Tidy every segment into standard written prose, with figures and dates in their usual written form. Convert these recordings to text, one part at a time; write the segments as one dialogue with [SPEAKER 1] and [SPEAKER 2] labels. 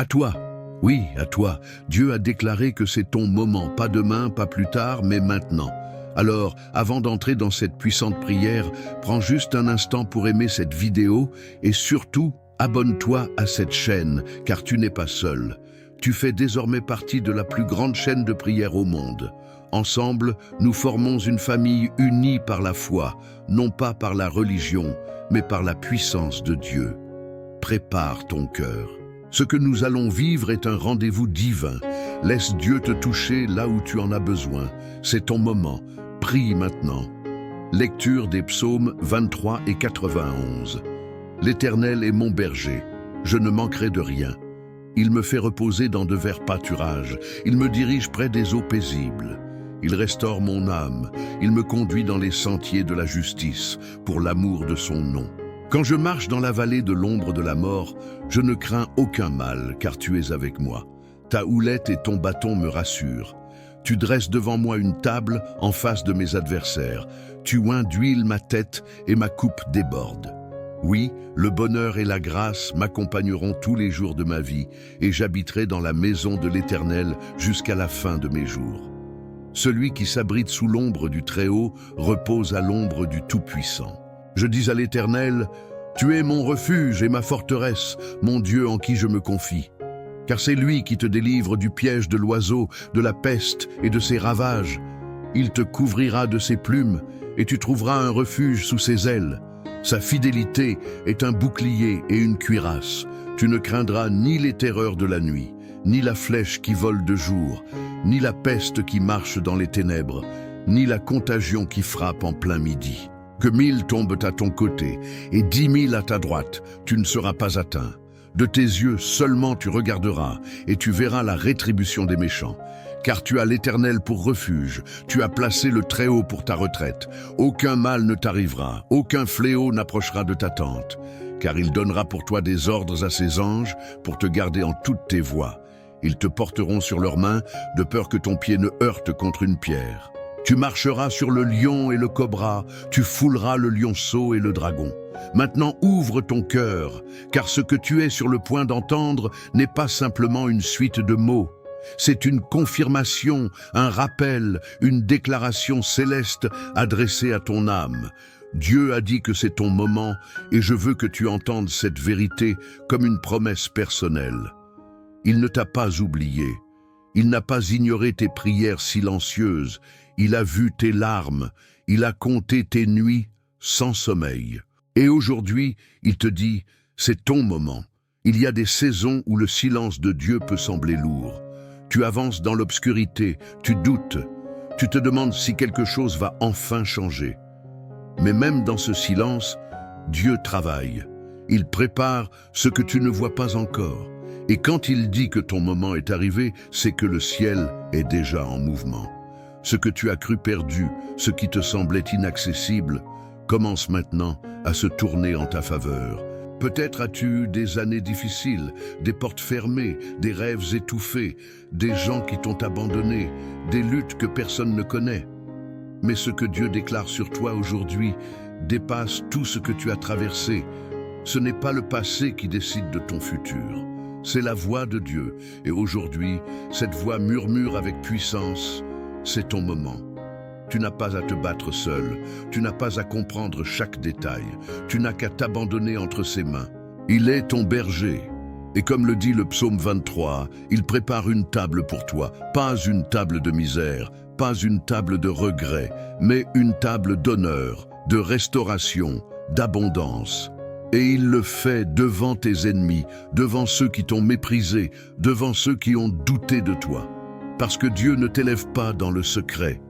[SPEAKER 1] À toi. Oui, à toi. Dieu a déclaré que c'est ton moment, pas demain, pas plus tard, mais maintenant. Alors, avant d'entrer dans cette puissante prière, prends juste un instant pour aimer cette vidéo et surtout, abonne-toi à cette chaîne, car tu n'es pas seul. Tu fais désormais partie de la plus grande chaîne de prière au monde. Ensemble, nous formons une famille unie par la foi, non pas par la religion, mais par la puissance de Dieu. Prépare ton cœur. Ce que nous allons vivre est un rendez-vous divin. Laisse Dieu te toucher là où tu en as besoin. C'est ton moment. Prie maintenant. Lecture des psaumes 23 et 91. L'Éternel est mon berger. Je ne manquerai de rien. Il me fait reposer dans de verts pâturages. Il me dirige près des eaux paisibles. Il restaure mon âme. Il me conduit dans les sentiers de la justice, pour l'amour de son nom. Quand je marche dans la vallée de l'ombre de la mort, je ne crains aucun mal, car tu es avec moi. Ta houlette et ton bâton me rassurent. Tu dresses devant moi une table en face de mes adversaires. Tu oins d'huile ma tête et ma coupe déborde. Oui, le bonheur et la grâce m'accompagneront tous les jours de ma vie, et j'habiterai dans la maison de l'Éternel jusqu'à la fin de mes jours. Celui qui s'abrite sous l'ombre du Très-Haut repose à l'ombre du Tout-Puissant. Je dis à l'Éternel, « Tu es mon refuge et ma forteresse, mon Dieu en qui je me confie. » Car c'est lui qui te délivre du piège de l'oiseau, de la peste et de ses ravages. Il te couvrira de ses plumes et tu trouveras un refuge sous ses ailes. Sa fidélité est un bouclier et une cuirasse. Tu ne craindras ni les terreurs de la nuit, ni la flèche qui vole de jour, ni la peste qui marche dans les ténèbres, ni la contagion qui frappe en plein midi. Que 1000 tombent à ton côté et 10 000 à ta droite, tu ne seras pas atteint. De tes yeux seulement tu regarderas et tu verras la rétribution des méchants. Car tu as l'Éternel pour refuge, tu as placé le Très-Haut pour ta retraite. Aucun mal ne t'arrivera, aucun fléau n'approchera de ta tente. Car il donnera pour toi des ordres à ses anges pour te garder en toutes tes voies. Ils te porteront sur leurs mains de peur que ton pied ne heurte contre une pierre. Tu marcheras sur le lion et le cobra, tu fouleras le lionceau et le dragon. Maintenant ouvre ton cœur, car ce que tu es sur le point d'entendre n'est pas simplement une suite de mots. C'est une confirmation, un rappel, une déclaration céleste adressée à ton âme. Dieu a dit que c'est ton moment et je veux que tu entendes cette vérité comme une promesse personnelle. Il ne t'a pas oublié. Il n'a pas ignoré tes prières silencieuses. Il a vu tes larmes. Il a compté tes nuits sans sommeil. Et aujourd'hui, il te dit, c'est ton moment. Il y a des saisons où le silence de Dieu peut sembler lourd. Tu avances dans l'obscurité, tu doutes, tu te demandes si quelque chose va enfin changer. Mais même dans ce silence, Dieu travaille. Il prépare ce que tu ne vois pas encore. Et quand il dit que ton moment est arrivé, c'est que le ciel est déjà en mouvement. Ce que tu as cru perdu, ce qui te semblait inaccessible, commence maintenant à se tourner en ta faveur. Peut-être as-tu eu des années difficiles, des portes fermées, des rêves étouffés, des gens qui t'ont abandonné, des luttes que personne ne connaît. Mais ce que Dieu déclare sur toi aujourd'hui dépasse tout ce que tu as traversé. Ce n'est pas le passé qui décide de ton futur. C'est la voix de Dieu. Et aujourd'hui, cette voix murmure avec puissance, c'est ton moment. Tu n'as pas à te battre seul, tu n'as pas à comprendre chaque détail, tu n'as qu'à t'abandonner entre ses mains. Il est ton berger. Et comme le dit le psaume 23, il prépare une table pour toi, pas une table de misère, pas une table de regret, mais une table d'honneur, de restauration, d'abondance. Et il le fait devant tes ennemis, devant ceux qui t'ont méprisé, devant ceux qui ont douté de toi. Parce que Dieu ne t'élève pas dans le secret.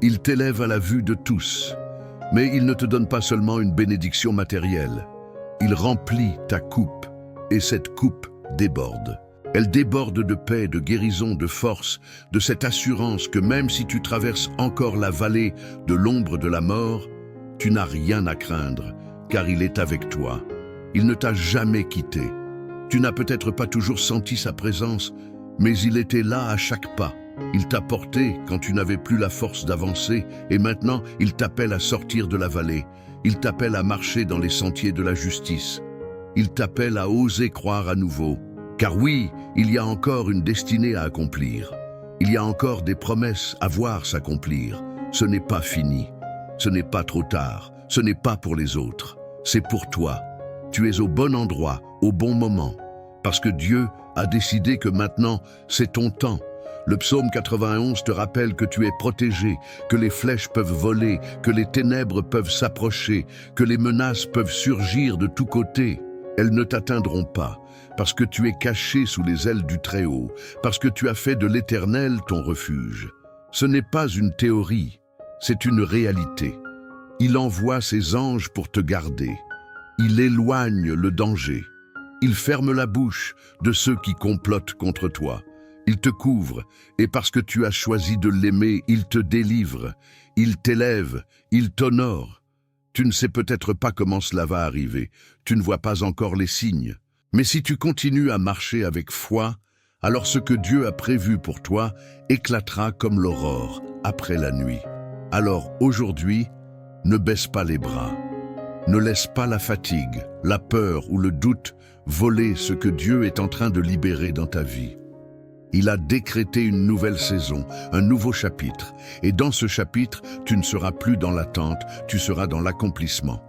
[SPEAKER 1] Il t'élève à la vue de tous. Mais il ne te donne pas seulement une bénédiction matérielle. Il remplit ta coupe, et cette coupe déborde. Elle déborde de paix, de guérison, de force, de cette assurance que même si tu traverses encore la vallée de l'ombre de la mort, tu n'as rien à craindre, car il est avec toi. Il ne t'a jamais quitté. Tu n'as peut-être pas toujours senti sa présence, mais il était là à chaque pas. Il t'a porté quand tu n'avais plus la force d'avancer, et maintenant il t'appelle à sortir de la vallée. Il t'appelle à marcher dans les sentiers de la justice. Il t'appelle à oser croire à nouveau. Car oui, il y a encore une destinée à accomplir. Il y a encore des promesses à voir s'accomplir. Ce n'est pas fini. Ce n'est pas trop tard. Ce n'est pas pour les autres. C'est pour toi. Tu es au bon endroit, au bon moment. Parce que Dieu a décidé que maintenant, c'est ton temps. Le psaume 91 te rappelle que tu es protégé, que les flèches peuvent voler, que les ténèbres peuvent s'approcher, que les menaces peuvent surgir de tous côtés. Elles ne t'atteindront pas, parce que tu es caché sous les ailes du Très-Haut, parce que tu as fait de l'Éternel ton refuge. Ce n'est pas une théorie, c'est une réalité. Il envoie ses anges pour te garder. Il éloigne le danger. Il ferme la bouche de ceux qui complotent contre toi. Il te couvre, et parce que tu as choisi de l'aimer, il te délivre, il t'élève, il t'honore. Tu ne sais peut-être pas comment cela va arriver, tu ne vois pas encore les signes. Mais si tu continues à marcher avec foi, alors ce que Dieu a prévu pour toi éclatera comme l'aurore après la nuit. Alors aujourd'hui, ne baisse pas les bras. Ne laisse pas la fatigue, la peur ou le doute voler ce que Dieu est en train de libérer dans ta vie. Il a décrété une nouvelle saison, un nouveau chapitre. Et dans ce chapitre, tu ne seras plus dans l'attente, tu seras dans l'accomplissement.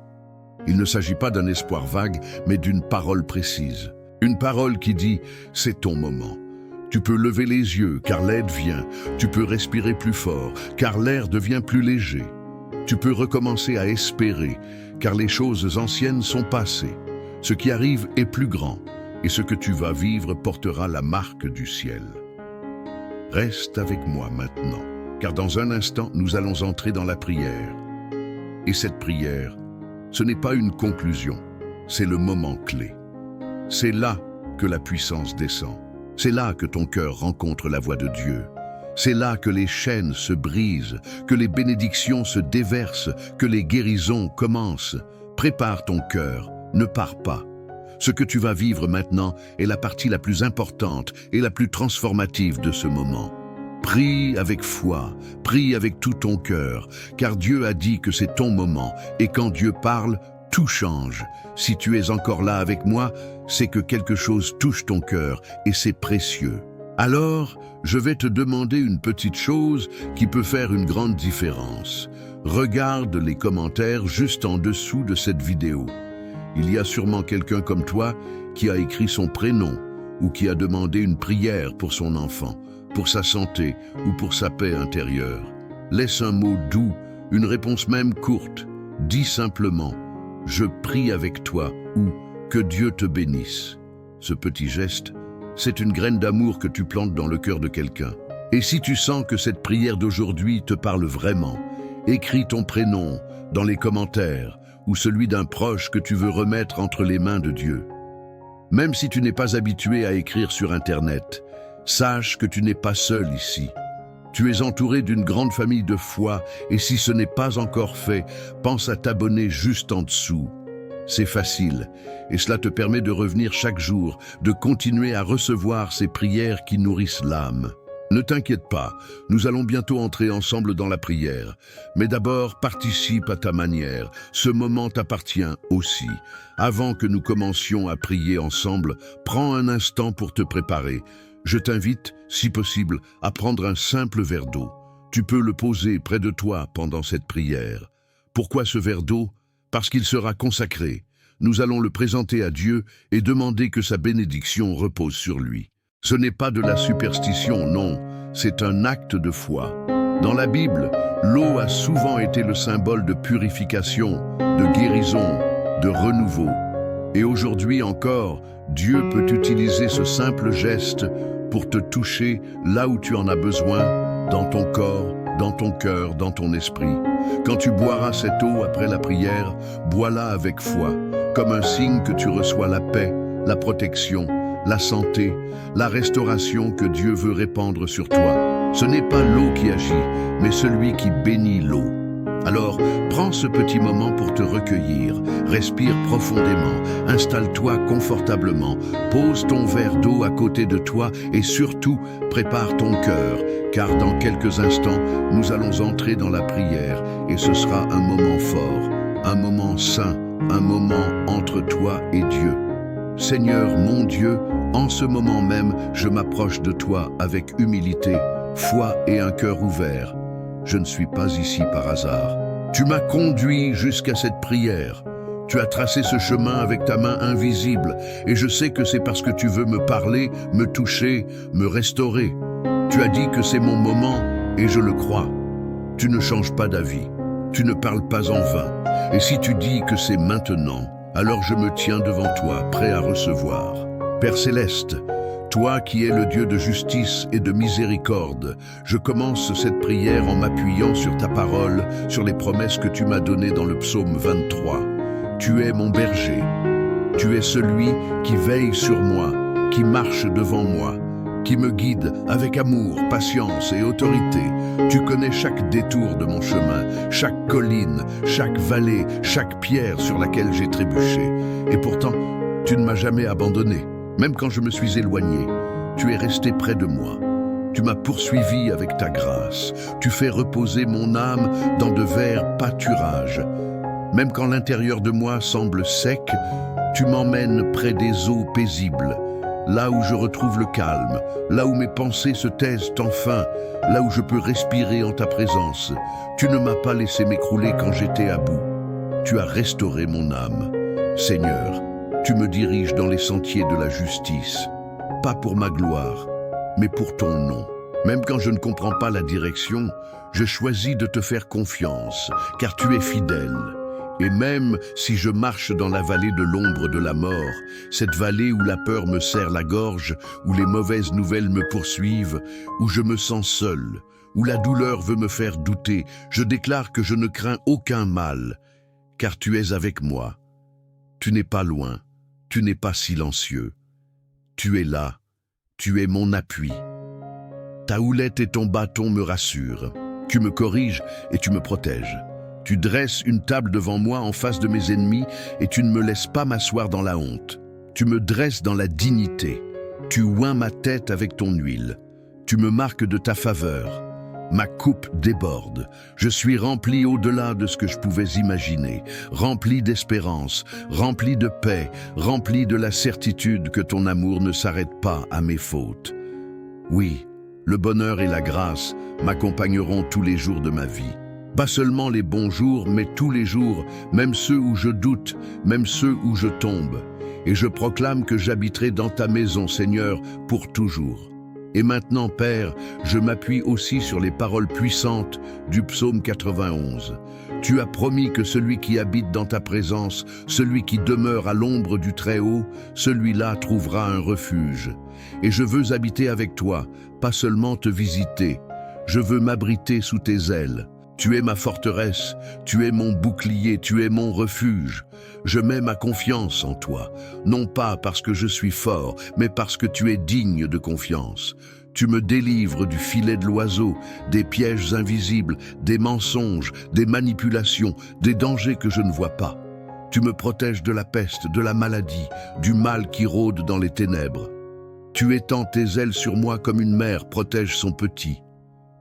[SPEAKER 1] Il ne s'agit pas d'un espoir vague, mais d'une parole précise. Une parole qui dit « c'est ton moment ». Tu peux lever les yeux, car l'aide vient. Tu peux respirer plus fort, car l'air devient plus léger. Tu peux recommencer à espérer, car les choses anciennes sont passées. Ce qui arrive est plus grand. Et ce que tu vas vivre portera la marque du ciel. Reste avec moi maintenant, car dans un instant, nous allons entrer dans la prière. Et cette prière, ce n'est pas une conclusion, c'est le moment clé. C'est là que la puissance descend. C'est là que ton cœur rencontre la voix de Dieu. C'est là que les chaînes se brisent, que les bénédictions se déversent, que les guérisons commencent. Prépare ton cœur, ne pars pas. Ce que tu vas vivre maintenant est la partie la plus importante et la plus transformative de ce moment. Prie avec foi, prie avec tout ton cœur, car Dieu a dit que c'est ton moment, et quand Dieu parle, tout change. Si tu es encore là avec moi, c'est que quelque chose touche ton cœur, et c'est précieux. Alors, je vais te demander une petite chose qui peut faire une grande différence. Regarde les commentaires juste en dessous de cette vidéo. Il y a sûrement quelqu'un comme toi qui a écrit son prénom ou qui a demandé une prière pour son enfant, pour sa santé ou pour sa paix intérieure. Laisse un mot doux, une réponse même courte. Dis simplement « Je prie avec toi » ou « Que Dieu te bénisse ». Ce petit geste, c'est une graine d'amour que tu plantes dans le cœur de quelqu'un. Et si tu sens que cette prière d'aujourd'hui te parle vraiment, écris ton prénom dans les commentaires ou celui d'un proche que tu veux remettre entre les mains de Dieu. Même si tu n'es pas habitué à écrire sur Internet, sache que tu n'es pas seul ici. Tu es entouré d'une grande famille de foi et si ce n'est pas encore fait, pense à t'abonner juste en dessous. C'est facile et cela te permet de revenir chaque jour, de continuer à recevoir ces prières qui nourrissent l'âme. Ne t'inquiète pas, nous allons bientôt entrer ensemble dans la prière. Mais d'abord, participe à ta manière. Ce moment t'appartient aussi. Avant que nous commencions à prier ensemble, prends un instant pour te préparer. Je t'invite, si possible, à prendre un simple verre d'eau. Tu peux le poser près de toi pendant cette prière. Pourquoi ce verre d'eau? Parce qu'il sera consacré. Nous allons le présenter à Dieu et demander que sa bénédiction repose sur lui. Ce n'est pas de la superstition, non, c'est un acte de foi. Dans la Bible, l'eau a souvent été le symbole de purification, de guérison, de renouveau. Et aujourd'hui encore, Dieu peut utiliser ce simple geste pour te toucher là où tu en as besoin, dans ton corps, dans ton cœur, dans ton esprit. Quand tu boiras cette eau après la prière, bois-la avec foi, comme un signe que tu reçois la paix, la protection, la santé, la restauration que Dieu veut répandre sur toi. Ce n'est pas l'eau qui agit, mais celui qui bénit l'eau. Alors, prends ce petit moment pour te recueillir, respire profondément, installe-toi confortablement, pose ton verre d'eau à côté de toi et surtout, prépare ton cœur, car dans quelques instants, nous allons entrer dans la prière et ce sera un moment fort, un moment saint, un moment entre toi et Dieu. Seigneur, mon Dieu, En ce moment même, je m'approche de toi avec humilité, foi et un cœur ouvert. Je ne suis pas ici par hasard. Tu m'as conduit jusqu'à cette prière. Tu as tracé ce chemin avec ta main invisible, et je sais que c'est parce que tu veux me parler, me toucher, me restaurer. Tu as dit que c'est mon moment, et je le crois. Tu ne changes pas d'avis. Tu ne parles pas en vain. Et si tu dis que c'est maintenant, alors je me tiens devant toi, prêt à recevoir. Père Céleste, toi qui es le Dieu de justice et de miséricorde, je commence cette prière en m'appuyant sur ta parole, sur les promesses que tu m'as données dans le psaume 23. Tu es mon berger. Tu es celui qui veille sur moi, qui marche devant moi, qui me guide avec amour, patience et autorité. Tu connais chaque détour de mon chemin, chaque colline, chaque vallée, chaque pierre sur laquelle j'ai trébuché. Et pourtant, tu ne m'as jamais abandonné. Même quand je me suis éloigné, tu es resté près de moi. Tu m'as poursuivi avec ta grâce. Tu fais reposer mon âme dans de verts pâturages. Même quand l'intérieur de moi semble sec, tu m'emmènes près des eaux paisibles. Là où je retrouve le calme, là où mes pensées se taisent enfin, là où je peux respirer en ta présence. Tu ne m'as pas laissé m'écrouler quand j'étais à bout. Tu as restauré mon âme. Seigneur, tu me diriges dans les sentiers de la justice, pas pour ma gloire, mais pour ton nom. Même quand je ne comprends pas la direction, je choisis de te faire confiance, car tu es fidèle. Et même si je marche dans la vallée de l'ombre de la mort, cette vallée où la peur me serre la gorge, où les mauvaises nouvelles me poursuivent, où je me sens seul, où la douleur veut me faire douter, je déclare que je ne crains aucun mal, car tu es avec moi. Tu n'es pas loin, tu n'es pas silencieux. Tu es là, tu es mon appui. Ta houlette et ton bâton me rassurent. Tu me corriges et tu me protèges. Tu dresses une table devant moi en face de mes ennemis et tu ne me laisses pas m'asseoir dans la honte. Tu me dresses dans la dignité. Tu oins ma tête avec ton huile. Tu me marques de ta faveur. Ma coupe déborde. Je suis rempli au-delà de ce que je pouvais imaginer. Rempli d'espérance, rempli de paix, rempli de la certitude que ton amour ne s'arrête pas à mes fautes. Oui, le bonheur et la grâce m'accompagneront tous les jours de ma vie. Pas seulement les bons jours, mais tous les jours, même ceux où je doute, même ceux où je tombe. Et je proclame que j'habiterai dans ta maison, Seigneur, pour toujours. Et maintenant, Père, je m'appuie aussi sur les paroles puissantes du psaume 91. Tu as promis que celui qui habite dans ta présence, celui qui demeure à l'ombre du Très-Haut, celui-là trouvera un refuge. Et je veux habiter avec toi, pas seulement te visiter. Je veux m'abriter sous tes ailes. Tu es ma forteresse, tu es mon bouclier, tu es mon refuge. Je mets ma confiance en toi, non pas parce que je suis fort, mais parce que tu es digne de confiance. Tu me délivres du filet de l'oiseau, des pièges invisibles, des mensonges, des manipulations, des dangers que je ne vois pas. Tu me protèges de la peste, de la maladie, du mal qui rôde dans les ténèbres. Tu étends tes ailes sur moi comme une mère protège son petit.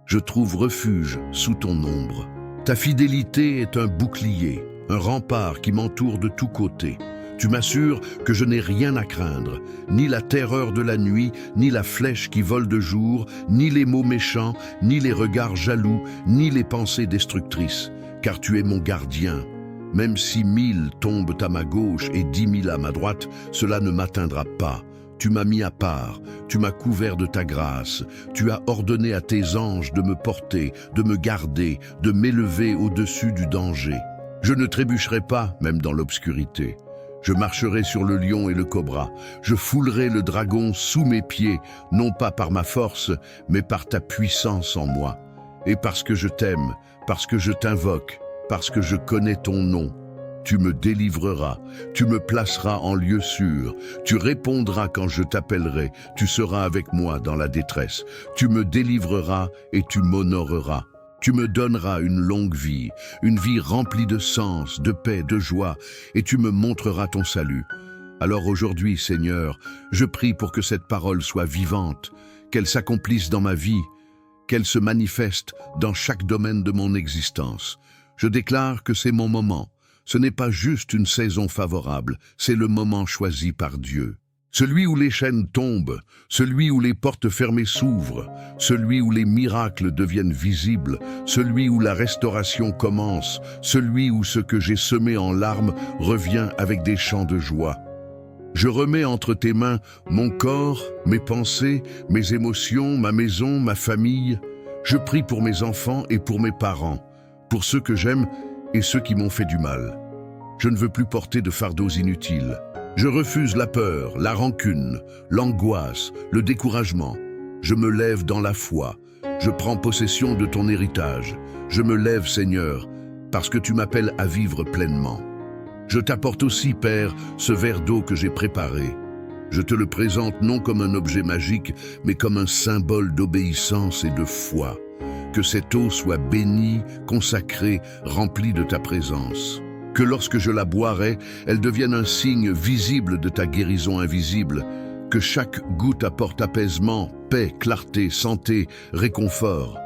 [SPEAKER 1] Je trouve refuge sous ton ombre. Ta fidélité est un bouclier, un rempart qui m'entoure de tous côtés. Tu m'assures que je n'ai rien à craindre, ni la terreur de la nuit, ni la flèche qui vole de jour, ni les mots méchants, ni les regards jaloux, ni les pensées destructrices, car tu es mon gardien. Même si 1000 tombent à ma gauche et 10 000 à ma droite, cela ne m'atteindra pas. Tu m'as mis à part, tu m'as couvert de ta grâce, tu as ordonné à tes anges de me porter, de me garder, de m'élever au-dessus du danger. Je ne trébucherai pas, même dans l'obscurité. Je marcherai sur le lion et le cobra. Je foulerai le dragon sous mes pieds, non pas par ma force, mais par ta puissance en moi. Et parce que je t'aime, parce que je t'invoque, parce que je connais ton nom, tu me délivreras, tu me placeras en lieu sûr, tu répondras quand je t'appellerai, tu seras avec moi dans la détresse, tu me délivreras et tu m'honoreras. Tu me donneras une longue vie, une vie remplie de sens, de paix, de joie, et tu me montreras ton salut. Alors aujourd'hui, Seigneur, je prie pour que cette parole soit vivante, qu'elle s'accomplisse dans ma vie, qu'elle se manifeste dans chaque domaine de mon existence. Je déclare que c'est mon moment. Ce n'est pas juste une saison favorable, c'est le moment choisi par Dieu. Celui où les chaînes tombent, celui où les portes fermées s'ouvrent, celui où les miracles deviennent visibles, celui où la restauration commence, celui où ce que j'ai semé en larmes revient avec des chants de joie. Je remets entre tes mains mon corps, mes pensées, mes émotions, ma maison, ma famille. Je prie pour mes enfants et pour mes parents, pour ceux que j'aime et ceux qui m'ont fait du mal. Je ne veux plus porter de fardeaux inutiles. Je refuse la peur, la rancune, l'angoisse, le découragement. Je me lève dans la foi. Je prends possession de ton héritage. Je me lève, Seigneur, parce que tu m'appelles à vivre pleinement. Je t'apporte aussi, Père, ce verre d'eau que j'ai préparé. Je te le présente non comme un objet magique, mais comme un symbole d'obéissance et de foi. Que cette eau soit bénie, consacrée, remplie de ta présence. Que lorsque je la boirai, elle devienne un signe visible de ta guérison invisible. Que chaque goutte apporte apaisement, paix, clarté, santé, réconfort.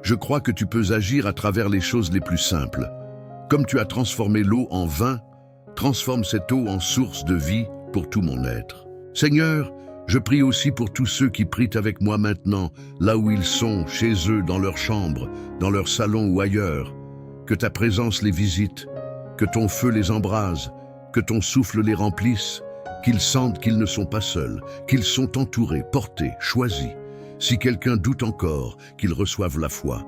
[SPEAKER 1] Je crois que tu peux agir à travers les choses les plus simples. Comme tu as transformé l'eau en vin, transforme cette eau en source de vie pour tout mon être. Seigneur, je prie aussi pour tous ceux qui prient avec moi maintenant, là où ils sont, chez eux, dans leur chambre, dans leur salon ou ailleurs. Que ta présence les visite, que ton feu les embrase, que ton souffle les remplisse, qu'ils sentent qu'ils ne sont pas seuls, qu'ils sont entourés, portés, choisis. Si quelqu'un doute encore, qu'il reçoive la foi.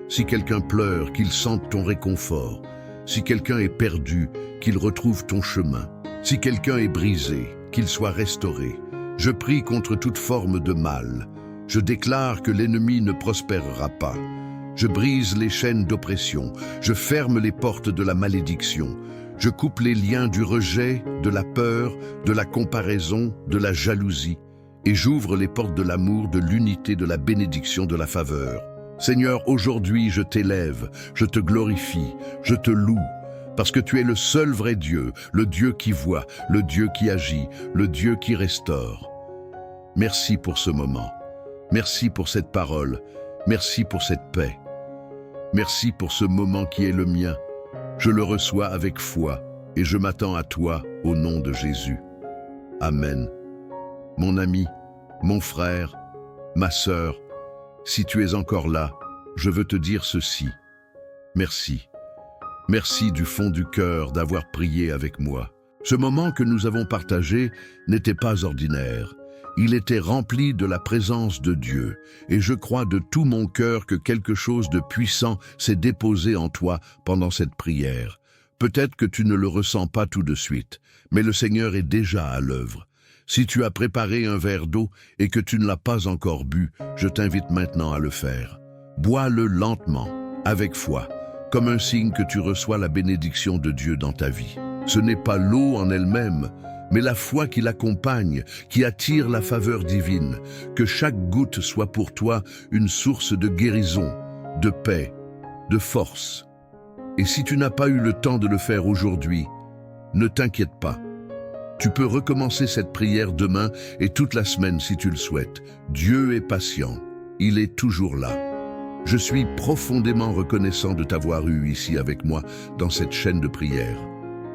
[SPEAKER 1] Si quelqu'un pleure, qu'il sente ton réconfort. Si quelqu'un est perdu, qu'il retrouve ton chemin. Si quelqu'un est brisé, qu'il soit restauré. Je prie contre toute forme de mal. Je déclare que l'ennemi ne prospérera pas. Je brise les chaînes d'oppression. Je ferme les portes de la malédiction. Je coupe les liens du rejet, de la peur, de la comparaison, de la jalousie. Et j'ouvre les portes de l'amour, de l'unité, de la bénédiction, de la faveur. Seigneur, aujourd'hui je t'élève, je te glorifie, je te loue, parce que tu es le seul vrai Dieu, le Dieu qui voit, le Dieu qui agit, le Dieu qui restaure. Merci pour ce moment. Merci pour cette parole. Merci pour cette paix. Merci pour ce moment qui est le mien. Je le reçois avec foi et je m'attends à toi au nom de Jésus. Amen. Mon ami, mon frère, ma sœur, si tu es encore là, je veux te dire ceci. Merci. Merci du fond du cœur d'avoir prié avec moi. Ce moment que nous avons partagé n'était pas ordinaire. Il était rempli de la présence de Dieu, et je crois de tout mon cœur que quelque chose de puissant s'est déposé en toi pendant cette prière. Peut-être que tu ne le ressens pas tout de suite, mais le Seigneur est déjà à l'œuvre. Si tu as préparé un verre d'eau et que tu ne l'as pas encore bu, je t'invite maintenant à le faire. Bois-le lentement, avec foi, comme un signe que tu reçois la bénédiction de Dieu dans ta vie. Ce n'est pas l'eau en elle-même, mais la foi qui l'accompagne, qui attire la faveur divine. Que chaque goutte soit pour toi une source de guérison, de paix, de force. Et si tu n'as pas eu le temps de le faire aujourd'hui, ne t'inquiète pas. Tu peux recommencer cette prière demain et toute la semaine si tu le souhaites. Dieu est patient, il est toujours là. Je suis profondément reconnaissant de t'avoir eu ici avec moi dans cette chaîne de prière.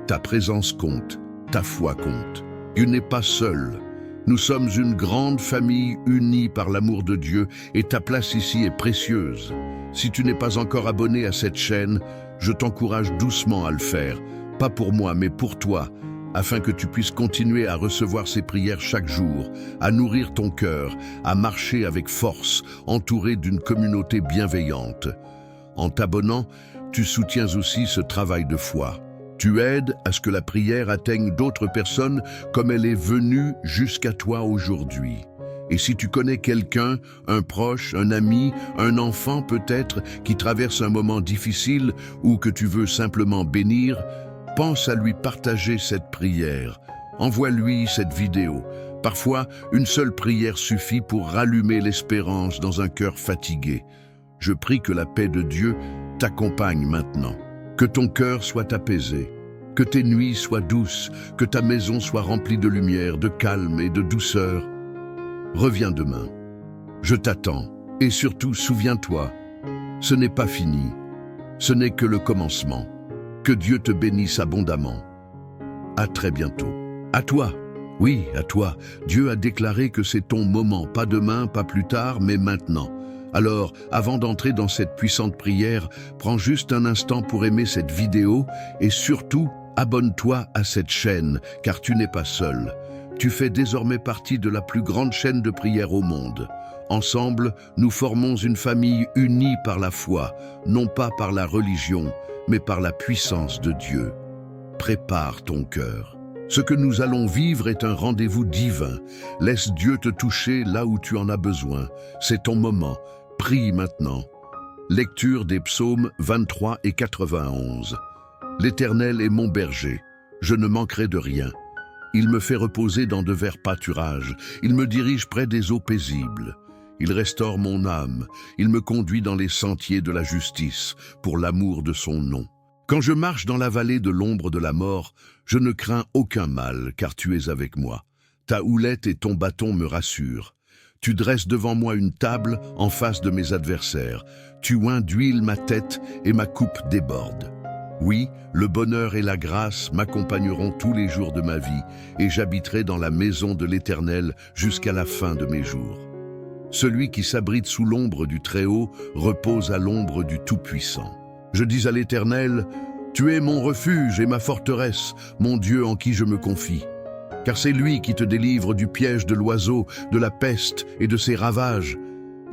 [SPEAKER 1] Ta présence compte. Ta foi compte. Tu n'es pas seul. Nous sommes une grande famille unie par l'amour de Dieu et ta place ici est précieuse. Si tu n'es pas encore abonné à cette chaîne, je t'encourage doucement à le faire. Pas pour moi, mais pour toi, afin que tu puisses continuer à recevoir ces prières chaque jour, à nourrir ton cœur, à marcher avec force, entouré d'une communauté bienveillante. En t'abonnant, tu soutiens aussi ce travail de foi. Tu aides à ce que la prière atteigne d'autres personnes comme elle est venue jusqu'à toi aujourd'hui. Et si tu connais quelqu'un, un proche, un ami, un enfant peut-être, qui traverse un moment difficile ou que tu veux simplement bénir, pense à lui partager cette prière. Envoie-lui cette vidéo. Parfois, une seule prière suffit pour rallumer l'espérance dans un cœur fatigué. Je prie que la paix de Dieu t'accompagne maintenant. Que ton cœur soit apaisé, que tes nuits soient douces, que ta maison soit remplie de lumière, de calme et de douceur. Reviens demain. Je t'attends. Et surtout, souviens-toi, ce n'est pas fini. Ce n'est que le commencement. Que Dieu te bénisse abondamment. À très bientôt. À toi. Oui, à toi, Dieu a déclaré que c'est ton moment, pas demain, pas plus tard, mais maintenant. Alors, avant d'entrer dans cette puissante prière, prends juste un instant pour aimer cette vidéo et surtout, abonne-toi à cette chaîne, car tu n'es pas seul. Tu fais désormais partie de la plus grande chaîne de prière au monde. Ensemble, nous formons une famille unie par la foi, non pas par la religion, mais par la puissance de Dieu. Prépare ton cœur. Ce que nous allons vivre est un rendez-vous divin. Laisse Dieu te toucher là où tu en as besoin. C'est ton moment. Prie maintenant. Lecture des psaumes 23 et 91. L'Éternel est mon berger. Je ne manquerai de rien. Il me fait reposer dans de verts pâturages. Il me dirige près des eaux paisibles. Il restaure mon âme. Il me conduit dans les sentiers de la justice, pour l'amour de son nom. Quand je marche dans la vallée de l'ombre de la mort, je ne crains aucun mal, car tu es avec moi. Ta houlette et ton bâton me rassurent. Tu dresses devant moi une table en face de mes adversaires. Tu oins d'huile ma tête et ma coupe déborde. Oui, le bonheur et la grâce m'accompagneront tous les jours de ma vie, et j'habiterai dans la maison de l'Éternel jusqu'à la fin de mes jours. Celui qui s'abrite sous l'ombre du Très-Haut repose à l'ombre du Tout-Puissant. Je dis à l'Éternel, « Tu es mon refuge et ma forteresse, mon Dieu en qui je me confie. » Car c'est lui qui te délivre du piège de l'oiseau, de la peste et de ses ravages.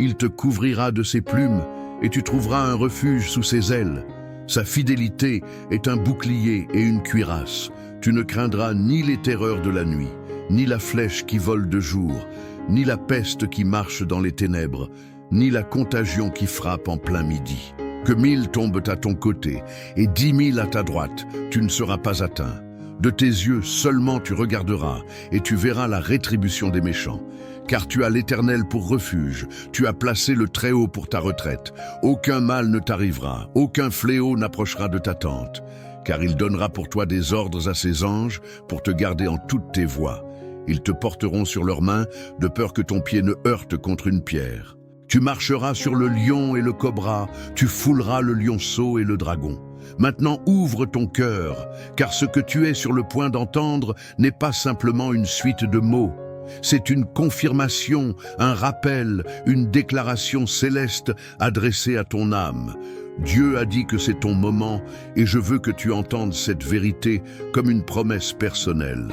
[SPEAKER 1] Il te couvrira de ses plumes et tu trouveras un refuge sous ses ailes. Sa fidélité est un bouclier et une cuirasse. Tu ne craindras ni les terreurs de la nuit, ni la flèche qui vole de jour, ni la peste qui marche dans les ténèbres, ni la contagion qui frappe en plein midi. Que 1000 tombent à ton côté et 10 000 à ta droite, tu ne seras pas atteint. De tes yeux seulement tu regarderas et tu verras la rétribution des méchants. Car tu as l'Éternel pour refuge, tu as placé le Très-Haut pour ta retraite. Aucun mal ne t'arrivera, aucun fléau n'approchera de ta tente. Car il donnera pour toi des ordres à ses anges pour te garder en toutes tes voies. Ils te porteront sur leurs mains de peur que ton pied ne heurte contre une pierre. Tu marcheras sur le lion et le cobra, tu fouleras le lionceau et le dragon. Maintenant ouvre ton cœur, car ce que tu es sur le point d'entendre n'est pas simplement une suite de mots. C'est une confirmation, un rappel, une déclaration céleste adressée à ton âme. Dieu a dit que c'est ton moment et je veux que tu entendes cette vérité comme une promesse personnelle.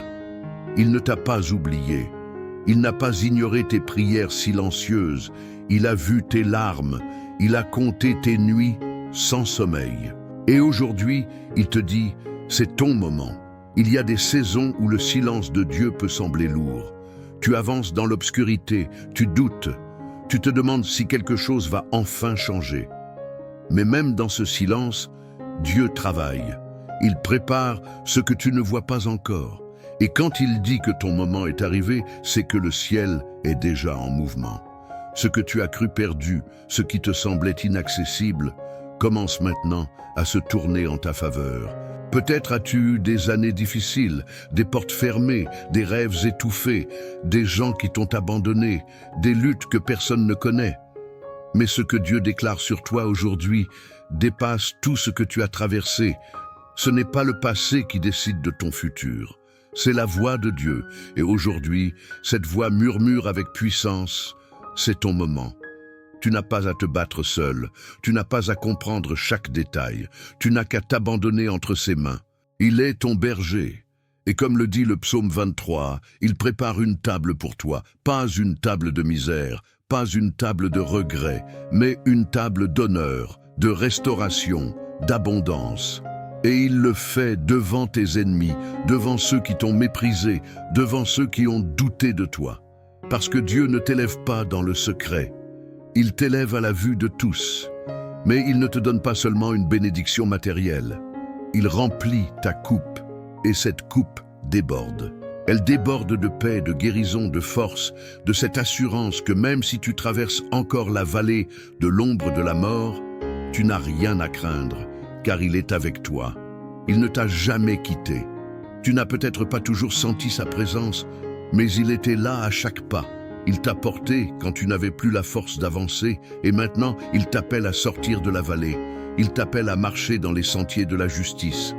[SPEAKER 1] Il ne t'a pas oublié. Il n'a pas ignoré tes prières silencieuses. Il a vu tes larmes. Il a compté tes nuits sans sommeil. Et aujourd'hui, il te dit, c'est ton moment. Il y a des saisons où le silence de Dieu peut sembler lourd. Tu avances dans l'obscurité, tu doutes. Tu te demandes si quelque chose va enfin changer. Mais même dans ce silence, Dieu travaille. Il prépare ce que tu ne vois pas encore. Et quand il dit que ton moment est arrivé, c'est que le ciel est déjà en mouvement. Ce que tu as cru perdu, ce qui te semblait inaccessible, commence maintenant à se tourner en ta faveur. Peut-être as-tu eu des années difficiles, des portes fermées, des rêves étouffés, des gens qui t'ont abandonné, des luttes que personne ne connaît. Mais ce que Dieu déclare sur toi aujourd'hui dépasse tout ce que tu as traversé. Ce n'est pas le passé qui décide de ton futur. C'est la voix de Dieu. Et aujourd'hui, cette voix murmure avec puissance, c'est ton moment. Tu n'as pas à te battre seul. Tu n'as pas à comprendre chaque détail. Tu n'as qu'à t'abandonner entre ses mains. Il est ton berger. Et comme le dit le psaume 23, il prépare une table pour toi. Pas une table de misère, pas une table de regret, mais une table d'honneur, de restauration, d'abondance. Et il le fait devant tes ennemis, devant ceux qui t'ont méprisé, devant ceux qui ont douté de toi. Parce que Dieu ne t'élève pas dans le secret. Il t'élève à la vue de tous. Mais il ne te donne pas seulement une bénédiction matérielle. Il remplit ta coupe, et cette coupe déborde. Elle déborde de paix, de guérison, de force, de cette assurance que même si tu traverses encore la vallée de l'ombre de la mort, tu n'as rien à craindre, car il est avec toi. Il ne t'a jamais quitté. Tu n'as peut-être pas toujours senti sa présence, mais il était là à chaque pas. Il t'a porté quand tu n'avais plus la force d'avancer, et maintenant il t'appelle à sortir de la vallée. Il t'appelle à marcher dans les sentiers de la justice.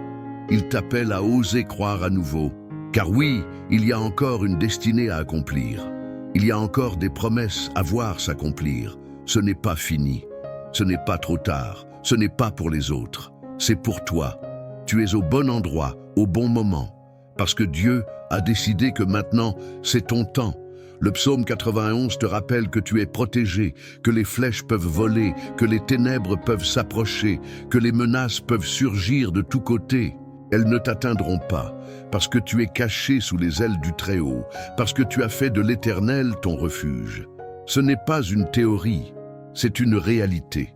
[SPEAKER 1] Il t'appelle à oser croire à nouveau, Car oui, il y a encore une destinée à accomplir. Il y a encore des promesses à voir s'accomplir. Ce n'est pas fini. Ce n'est pas trop tard. Ce n'est pas pour les autres. C'est pour toi. Tu es au bon endroit, au bon moment. Parce que Dieu a décidé que maintenant, c'est ton temps. Le psaume 91 te rappelle que tu es protégé, que les flèches peuvent voler, que les ténèbres peuvent s'approcher, que les menaces peuvent surgir de tous côtés. Elles ne t'atteindront pas, parce que tu es caché sous les ailes du Très-Haut, parce que tu as fait de l'Éternel ton refuge. Ce n'est pas une théorie, c'est une réalité.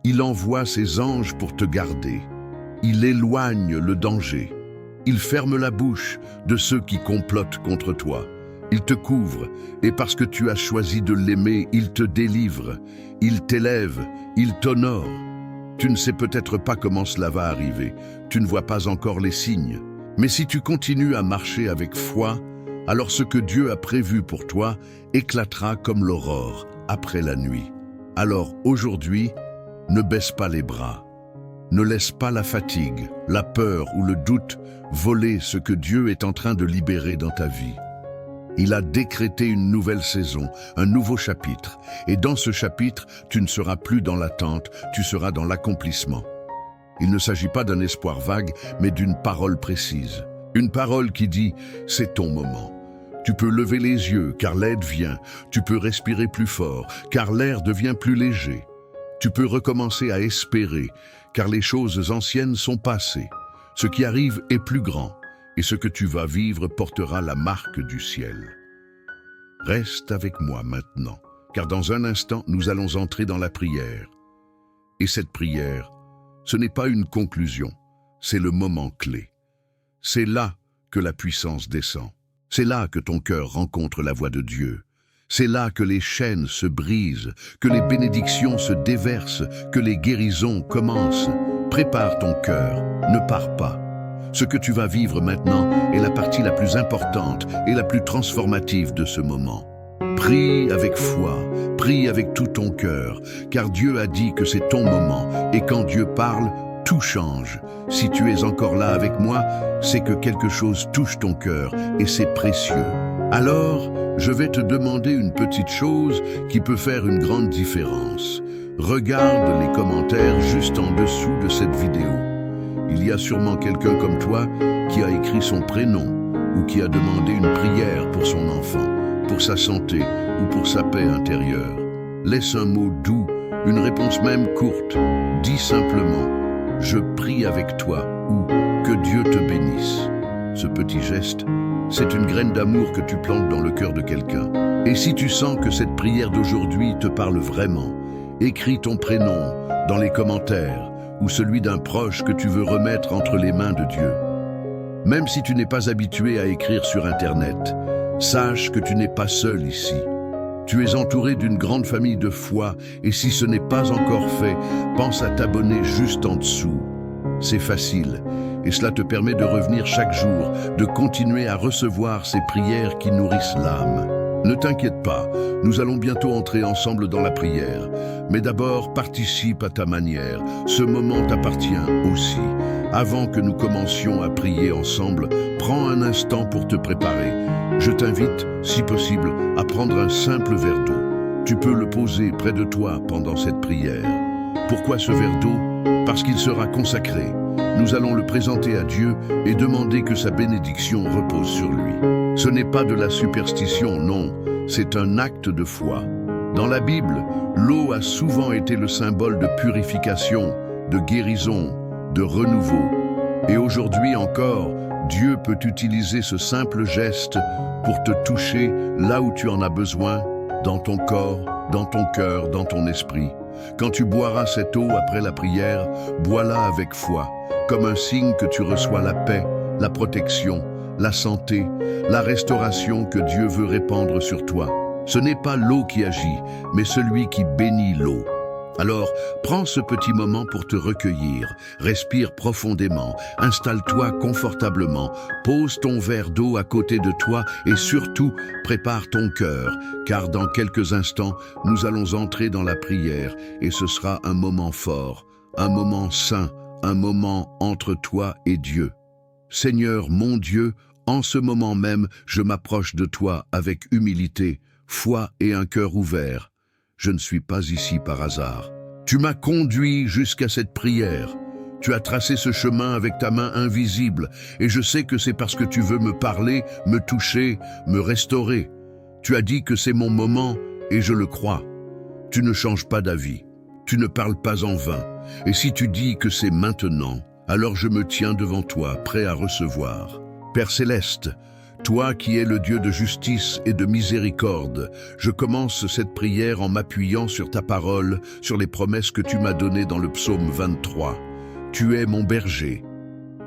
[SPEAKER 1] Il envoie ses anges pour te garder. Il éloigne le danger. Il ferme la bouche de ceux qui complotent contre toi. Il te couvre, et parce que tu as choisi de l'aimer, il te délivre, il t'élève, il t'honore. Tu ne sais peut-être pas comment cela va arriver, tu ne vois pas encore les signes. Mais si tu continues à marcher avec foi, alors ce que Dieu a prévu pour toi éclatera comme l'aurore après la nuit. Alors aujourd'hui, ne baisse pas les bras. Ne laisse pas la fatigue, la peur ou le doute voler ce que Dieu est en train de libérer dans ta vie. Il a décrété une nouvelle saison, un nouveau chapitre. Et dans ce chapitre, tu ne seras plus dans l'attente, tu seras dans l'accomplissement. Il ne s'agit pas d'un espoir vague, mais d'une parole précise. Une parole qui dit « c'est ton moment ». Tu peux lever les yeux, car l'aide vient. Tu peux respirer plus fort, car l'air devient plus léger. Tu peux recommencer à espérer, car les choses anciennes sont passées. Ce qui arrive est plus grand. Et ce que tu vas vivre portera la marque du ciel. Reste avec moi maintenant, car dans un instant, nous allons entrer dans la prière. Et cette prière, ce n'est pas une conclusion, c'est le moment clé. C'est là que la puissance descend. C'est là que ton cœur rencontre la voix de Dieu. C'est là que les chaînes se brisent, que les bénédictions se déversent, que les guérisons commencent. Prépare ton cœur, ne pars pas. Ce que tu vas vivre maintenant est la partie la plus importante et la plus transformative de ce moment. Prie avec foi, prie avec tout ton cœur, car Dieu a dit que c'est ton moment, et quand Dieu parle, tout change. Si tu es encore là avec moi, c'est que quelque chose touche ton cœur, et c'est précieux. Alors, je vais te demander une petite chose qui peut faire une grande différence. Regarde les commentaires juste en dessous de cette vidéo. Il y a sûrement quelqu'un comme toi qui a écrit son prénom ou qui a demandé une prière pour son enfant, pour sa santé ou pour sa paix intérieure. Laisse un mot doux, une réponse même courte. Dis simplement « Je prie avec toi » ou « Que Dieu te bénisse ». Ce petit geste, c'est une graine d'amour que tu plantes dans le cœur de quelqu'un. Et si tu sens que cette prière d'aujourd'hui te parle vraiment, écris ton prénom dans les commentaires ou celui d'un proche que tu veux remettre entre les mains de Dieu. Même si tu n'es pas habitué à écrire sur Internet, sache que tu n'es pas seul ici. Tu es entouré d'une grande famille de foi et si ce n'est pas encore fait, pense à t'abonner juste en dessous. C'est facile et cela te permet de revenir chaque jour, de continuer à recevoir ces prières qui nourrissent l'âme. Ne t'inquiète pas, nous allons bientôt entrer ensemble dans la prière. Mais d'abord, participe à ta manière. Ce moment t'appartient aussi. Avant que nous commencions à prier ensemble, prends un instant pour te préparer. Je t'invite, si possible, à prendre un simple verre d'eau. Tu peux le poser près de toi pendant cette prière. Pourquoi ce verre d'eau? Parce qu'il sera consacré. Nous allons le présenter à Dieu et demander que sa bénédiction repose sur lui. Ce n'est pas de la superstition, non, c'est un acte de foi. Dans la Bible, l'eau a souvent été le symbole de purification, de guérison, de renouveau. Et aujourd'hui encore, Dieu peut utiliser ce simple geste pour te toucher là où tu en as besoin, dans ton corps, dans ton cœur, dans ton esprit. Quand tu boiras cette eau après la prière, bois-la avec foi, comme un signe que tu reçois la paix, la protection, la santé, la restauration que Dieu veut répandre sur toi. Ce n'est pas l'eau qui agit, mais celui qui bénit l'eau. Alors, prends ce petit moment pour te recueillir, respire profondément, installe-toi confortablement, pose ton verre d'eau à côté de toi et surtout, prépare ton cœur, car dans quelques instants, nous allons entrer dans la prière et ce sera un moment fort, un moment saint, un moment entre toi et Dieu. Seigneur mon Dieu, En ce moment même, je m'approche de toi avec humilité, foi et un cœur ouvert. Je ne suis pas ici par hasard. Tu m'as conduit jusqu'à cette prière. Tu as tracé ce chemin avec ta main invisible, et je sais que c'est parce que tu veux me parler, me toucher, me restaurer. Tu as dit que c'est mon moment, et je le crois. Tu ne changes pas d'avis. Tu ne parles pas en vain. Et si tu dis que c'est maintenant, alors je me tiens devant toi, prêt à recevoir. Père céleste, toi qui es le Dieu de justice et de miséricorde, je commence cette prière en m'appuyant sur ta parole, sur les promesses que tu m'as données dans le psaume 23. Tu es mon berger.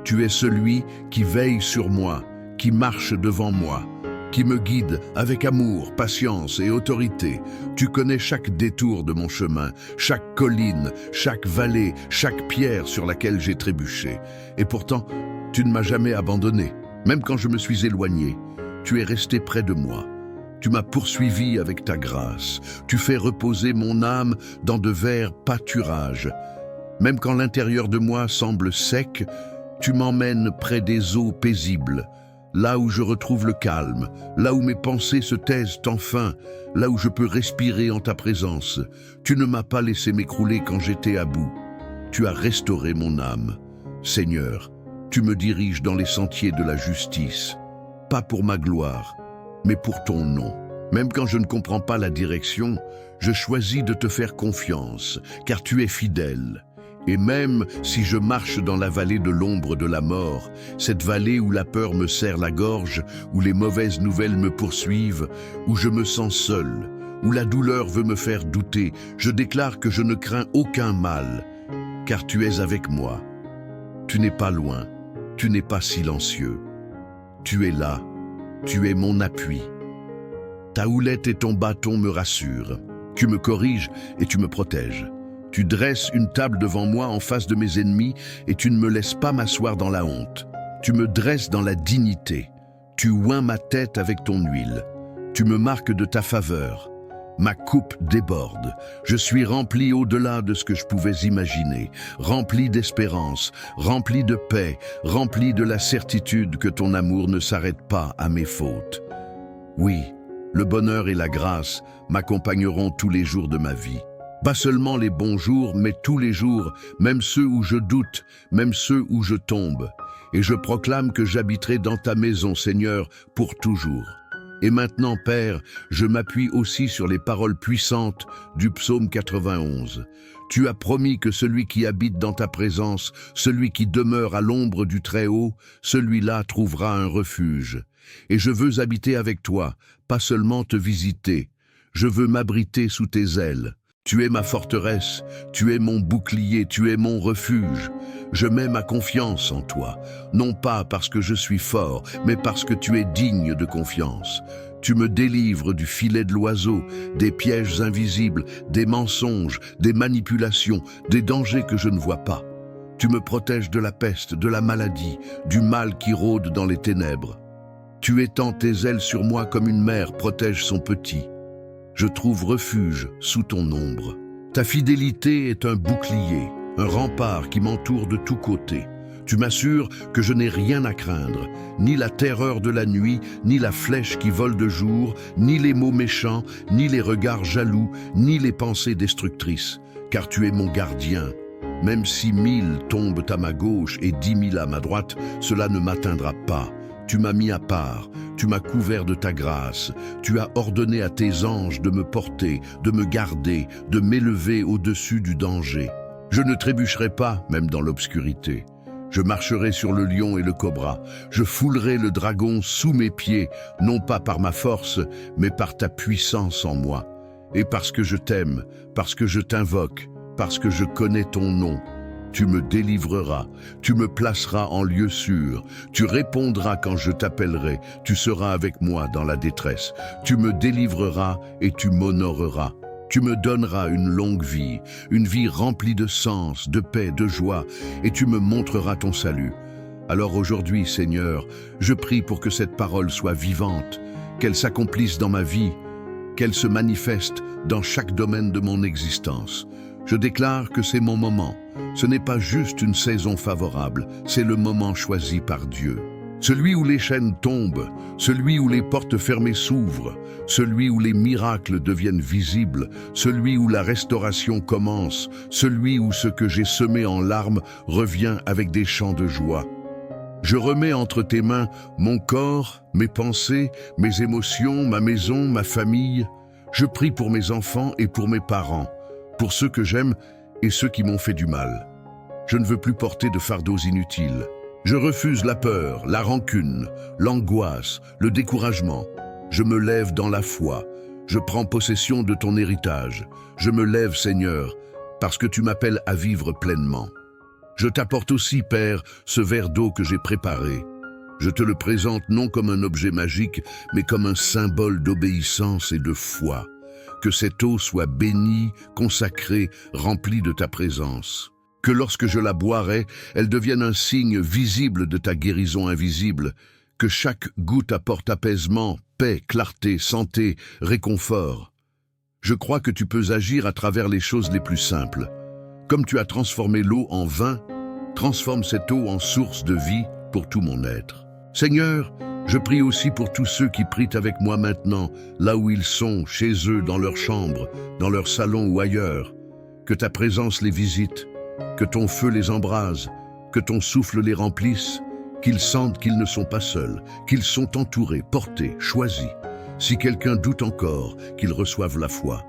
[SPEAKER 1] Tu es celui qui veille sur moi, qui marche devant moi, qui me guide avec amour, patience et autorité. Tu connais chaque détour de mon chemin, chaque colline, chaque vallée, chaque pierre sur laquelle j'ai trébuché. Et pourtant, tu ne m'as jamais abandonné. Même quand je me suis éloigné, tu es resté près de moi. Tu m'as poursuivi avec ta grâce. Tu fais reposer mon âme dans de verts pâturages. Même quand l'intérieur de moi semble sec, tu m'emmènes près des eaux paisibles, là où je retrouve le calme, là où mes pensées se taisent enfin, là où je peux respirer en ta présence. Tu ne m'as pas laissé m'écrouler quand j'étais à bout. Tu as restauré mon âme. Seigneur, tu me diriges dans les sentiers de la justice, pas pour ma gloire, mais pour ton nom. Même quand je ne comprends pas la direction, je choisis de te faire confiance, car tu es fidèle. Et même si je marche dans la vallée de l'ombre de la mort, cette vallée où la peur me serre la gorge, où les mauvaises nouvelles me poursuivent, où je me sens seul, où la douleur veut me faire douter, je déclare que je ne crains aucun mal, car tu es avec moi. Tu n'es pas loin, tu n'es pas silencieux. Tu es là, tu es mon appui. Ta houlette et ton bâton me rassurent. Tu me corriges et tu me protèges. Tu dresses une table devant moi en face de mes ennemis et tu ne me laisses pas m'asseoir dans la honte. Tu me dresses dans la dignité. Tu oins ma tête avec ton huile. Tu me marques de ta faveur. Ma coupe déborde. Je suis rempli au-delà de ce que je pouvais imaginer, rempli d'espérance, rempli de paix, rempli de la certitude que ton amour ne s'arrête pas à mes fautes. Oui, le bonheur et la grâce m'accompagneront tous les jours de ma vie. Pas seulement les bons jours, mais tous les jours, même ceux où je doute, même ceux où je tombe. Et je proclame que j'habiterai dans ta maison, Seigneur, pour toujours. Et maintenant, Père, je m'appuie aussi sur les paroles puissantes du psaume 91. Tu as promis que celui qui habite dans ta présence, celui qui demeure à l'ombre du Très-Haut, celui-là trouvera un refuge. Et je veux habiter avec toi, pas seulement te visiter. Je veux m'abriter sous tes ailes. Tu es ma forteresse, tu es mon bouclier, tu es mon refuge. Je mets ma confiance en toi, non pas parce que je suis fort, mais parce que tu es digne de confiance. Tu me délivres du filet de l'oiseau, des pièges invisibles, des mensonges, des manipulations, des dangers que je ne vois pas. Tu me protèges de la peste, de la maladie, du mal qui rôde dans les ténèbres. Tu étends tes ailes sur moi comme une mère protège son petit. Je trouve refuge sous ton ombre. Ta fidélité est un bouclier, un rempart qui m'entoure de tous côtés. Tu m'assures que je n'ai rien à craindre, ni la terreur de la nuit, ni la flèche qui vole de jour, ni les mots méchants, ni les regards jaloux, ni les pensées destructrices, car tu es mon gardien. Même si 1000 tombent à ma gauche et 10 000 à ma droite, cela ne m'atteindra pas. Tu m'as mis à part, tu m'as couvert de ta grâce, tu as ordonné à tes anges de me porter, de me garder, de m'élever au-dessus du danger. Je ne trébucherai pas, même dans l'obscurité. Je marcherai sur le lion et le cobra, je foulerai le dragon sous mes pieds, non pas par ma force, mais par ta puissance en moi. Et parce que je t'aime, parce que je t'invoque, parce que je connais ton nom, tu me délivreras, tu me placeras en lieu sûr, tu répondras quand je t'appellerai, tu seras avec moi dans la détresse, tu me délivreras et tu m'honoreras. Tu me donneras une longue vie, une vie remplie de sens, de paix, de joie, et tu me montreras ton salut. Alors aujourd'hui, Seigneur, je prie pour que cette parole soit vivante, qu'elle s'accomplisse dans ma vie, qu'elle se manifeste dans chaque domaine de mon existence. Je déclare que c'est mon moment. Ce n'est pas juste une saison favorable, c'est le moment choisi par Dieu. Celui où les chaînes tombent, celui où les portes fermées s'ouvrent, celui où les miracles deviennent visibles, celui où la restauration commence, celui où ce que j'ai semé en larmes revient avec des chants de joie. Je remets entre tes mains mon corps, mes pensées, mes émotions, ma maison, ma famille. Je prie pour mes enfants et pour mes parents, pour ceux que j'aime et ceux qui m'ont fait du mal. Je ne veux plus porter de fardeaux inutiles. Je refuse la peur, la rancune, l'angoisse, le découragement. Je me lève dans la foi. Je prends possession de ton héritage. Je me lève, Seigneur, parce que tu m'appelles à vivre pleinement. Je t'apporte aussi, Père, ce verre d'eau que j'ai préparé. Je te le présente non comme un objet magique, mais comme un symbole d'obéissance et de foi. Que cette eau soit bénie, consacrée, remplie de ta présence. Que lorsque je la boirai, elle devienne un signe visible de ta guérison invisible. Que chaque goutte apporte apaisement, paix, clarté, santé, réconfort. Je crois que tu peux agir à travers les choses les plus simples. Comme tu as transformé l'eau en vin, transforme cette eau en source de vie pour tout mon être. Seigneur, je prie aussi pour tous ceux qui prient avec moi maintenant, là où ils sont, chez eux, dans leur chambre, dans leur salon ou ailleurs. Que ta présence les visite, que ton feu les embrase, que ton souffle les remplisse, qu'ils sentent qu'ils ne sont pas seuls, qu'ils sont entourés, portés, choisis. Si quelqu'un doute encore, qu'il reçoive la foi.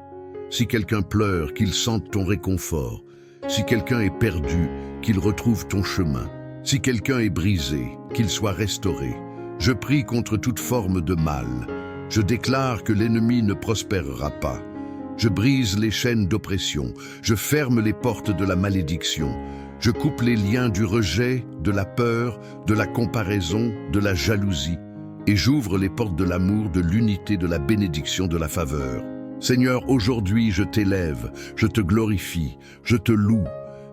[SPEAKER 1] Si quelqu'un pleure, qu'il sente ton réconfort. Si quelqu'un est perdu, qu'il retrouve ton chemin. Si quelqu'un est brisé, qu'il soit restauré. Je prie contre toute forme de mal. Je déclare que l'ennemi ne prospérera pas. Je brise les chaînes d'oppression. Je ferme les portes de la malédiction. Je coupe les liens du rejet, de la peur, de la comparaison, de la jalousie. Et j'ouvre les portes de l'amour, de l'unité, de la bénédiction, de la faveur. Seigneur, aujourd'hui je t'élève, je te glorifie, je te loue,